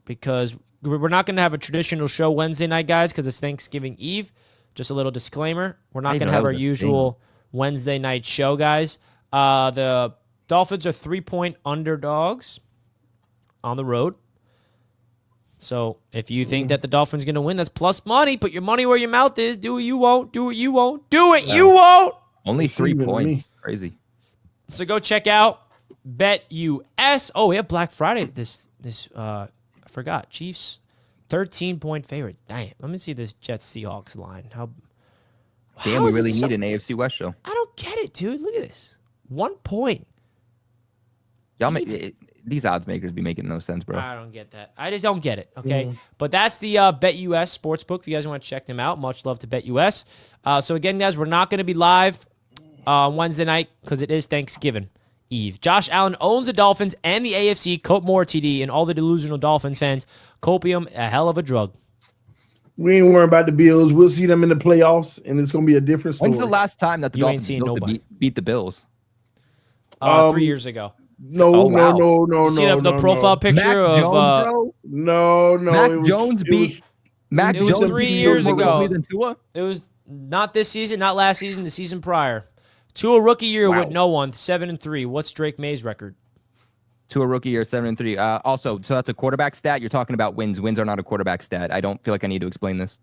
because we're not going to have a traditional show Wednesday night, guys, because it's Thanksgiving Eve. Just a little disclaimer. We're not going to have our usual Wednesday night show, guys. The Dolphins are 3-point underdogs on the road. So if you think that the Dolphins are going to win, that's plus money. Put your money where your mouth is. Do what you won't. Do what you won't. Do it. You won't. Only 3 points. Crazy. So go check out BetUS. Oh, we have Black Friday. This I forgot. Chiefs 13-point favorite. Dang it. Let me see this Jets Seahawks line. Damn, we really need an AFC West show. I don't get it, dude. Look at this. 1 point. Y'all these odds makers be making no sense, bro. I don't get that. I just don't get it. Okay. But that's the BetUS Sportsbook. If you guys want to check them out, much love to BetUS. So again, guys, we're not going to be live Wednesday night because it is Thanksgiving Eve. Josh Allen owns the Dolphins and the AFC. Cope more, TD, and all the delusional Dolphins fans. Copium, a hell of a drug. We ain't worrying about the Bills. We'll see them in the playoffs, and it's going to be a different story. When's the last time that the Dolphins beat the Bills? 3 years ago. No. See the profile picture Mac of Jones, no. Mac Jones beat Mac Jones 3 years ago. Than Tua? It was not this season, not last season, the season prior. Tua rookie year with no one, 7-3. What's Drake May's record? Tua rookie year, 7-3. Also, so that's a quarterback stat. You're talking about wins. Wins are not a quarterback stat. I don't feel like I need to explain this.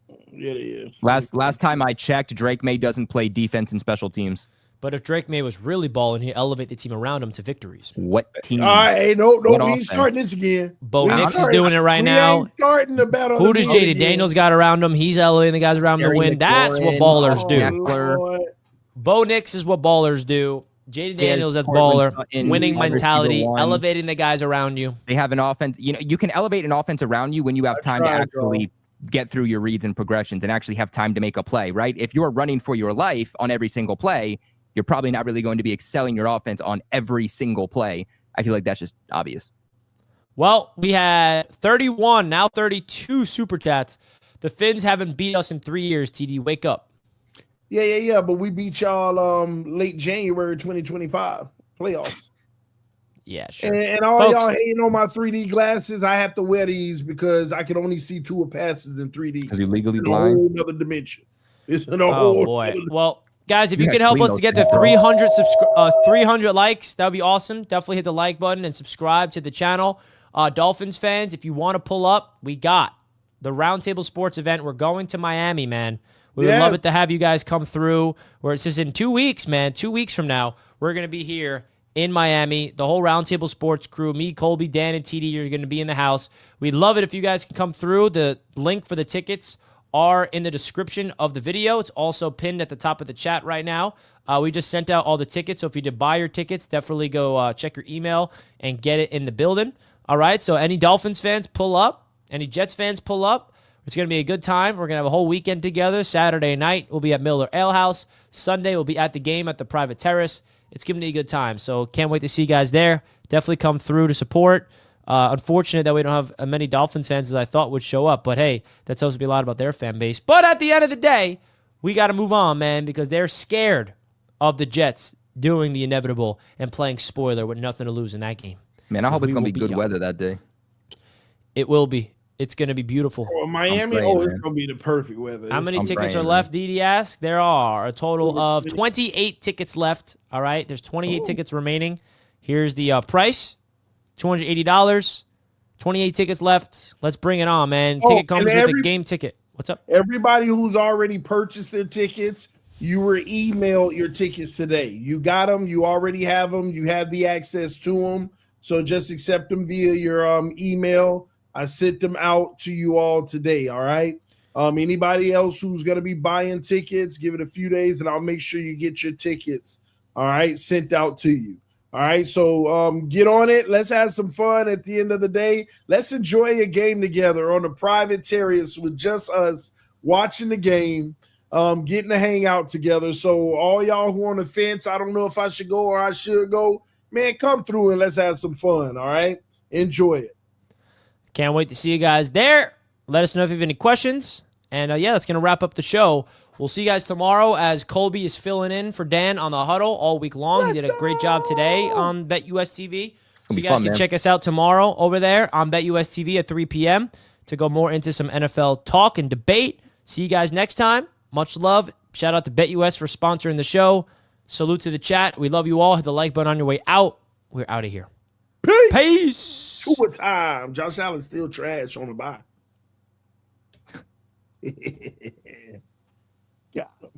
It is. Last time I checked, Drake May doesn't play defense and special teams. But if Drake May was really balling, he'd elevate the team around him to victories. What team? All right, no, we ain't starting this again. Bo Nix is doing it right now. Starting the battle. Who does Jaden Daniels got around him? He's elevating the guys around him to win. That's what ballers do. Bo Nix is what ballers do. Jaden Daniels, that's baller. Winning mentality, elevating the guys around you. They have an offense. You know, you can elevate an offense around you when you have time to actually get through your reads and progressions and actually have time to make a play, right? If you're running for your life on every single play, you're probably not really going to be excelling your offense on every single play. I feel like that's just obvious. Well, we had 31, now 32 super chats. The Finns haven't beat us in 3 years, TD. Wake up. Yeah. But we beat y'all late January 2025 playoffs. Yeah, sure. And all y'all hating on my 3D glasses, I have to wear these because I can only see Tua passes in 3D. Because you're legally blind. A whole other dimension. It's in a whole boy. Well, guys, if you could help us to get to 300 likes, that would be awesome. Definitely hit the like button and subscribe to the channel. Dolphins fans, if you want to pull up, we got the Roundtable Sports event. We're going to Miami, man. We would love it to have you guys come through. Where it's just in 2 weeks, man. 2 weeks from now, we're going to be here in Miami. The whole Roundtable Sports crew, me, Colby, Dan, and TD, you're going to be in the house. We'd love it if you guys can come through. The link for the tickets are in the description of the video. It's also pinned at the top of the chat right now. We just sent out all the tickets, so if you did buy your tickets, definitely go check your email and get it in the building. All right, so any Dolphins fans, pull up. Any Jets fans, pull up. It's going to be a good time. We're going to have a whole weekend together. Saturday night, we'll be at Miller Ale House. Sunday, we'll be at the game at the Private Terrace. It's going to be a good time, so can't wait to see you guys there. Definitely come through to support. Unfortunate that we don't have as many Dolphins fans as I thought would show up, but hey, that tells me a lot about their fan base. But at the end of the day, we got to move on, man, because they're scared of the Jets doing the inevitable and playing spoiler with nothing to lose in that game. Man, I hope it's going to be good weather that day. It will be. It's going to be beautiful. Miami, it's going to be the perfect weather. How many tickets are left, DD asked? There are a total of 28 tickets left. All right, there's 28 tickets remaining. Here's the price, $280. 28 tickets left. Let's bring it on, man. Ticket comes with a game ticket. What's up? Everybody who's already purchased their tickets, you were emailed your tickets today. You got them. You already have them. You have the access to them. So just accept them via your email. I sent them out to you all today, all right? Anybody else who's going to be buying tickets, give it a few days, and I'll make sure you get your tickets, all right, sent out to you. All right, so get on it. Let's have some fun at the end of the day. Let's enjoy a game together on the private terrace with just us watching the game, getting to hang out together. So all y'all who on the fence, I don't know if I should go or I should go, man, come through and let's have some fun, all right? Enjoy it. Can't wait to see you guys there. Let us know if you have any questions. And that's going to wrap up the show. We'll see you guys tomorrow as Colby is filling in for Dan on the huddle all week long. He did a great job today on BetUS TV. So you guys can check us out tomorrow over there on BetUS TV at 3 p.m. to go more into some NFL talk and debate. See you guys next time. Much love. Shout out to BetUS for sponsoring the show. Salute to the chat. We love you all. Hit the like button on your way out. We're out of here. Peace. Two time. Josh Allen's still trash on the bye. Got him.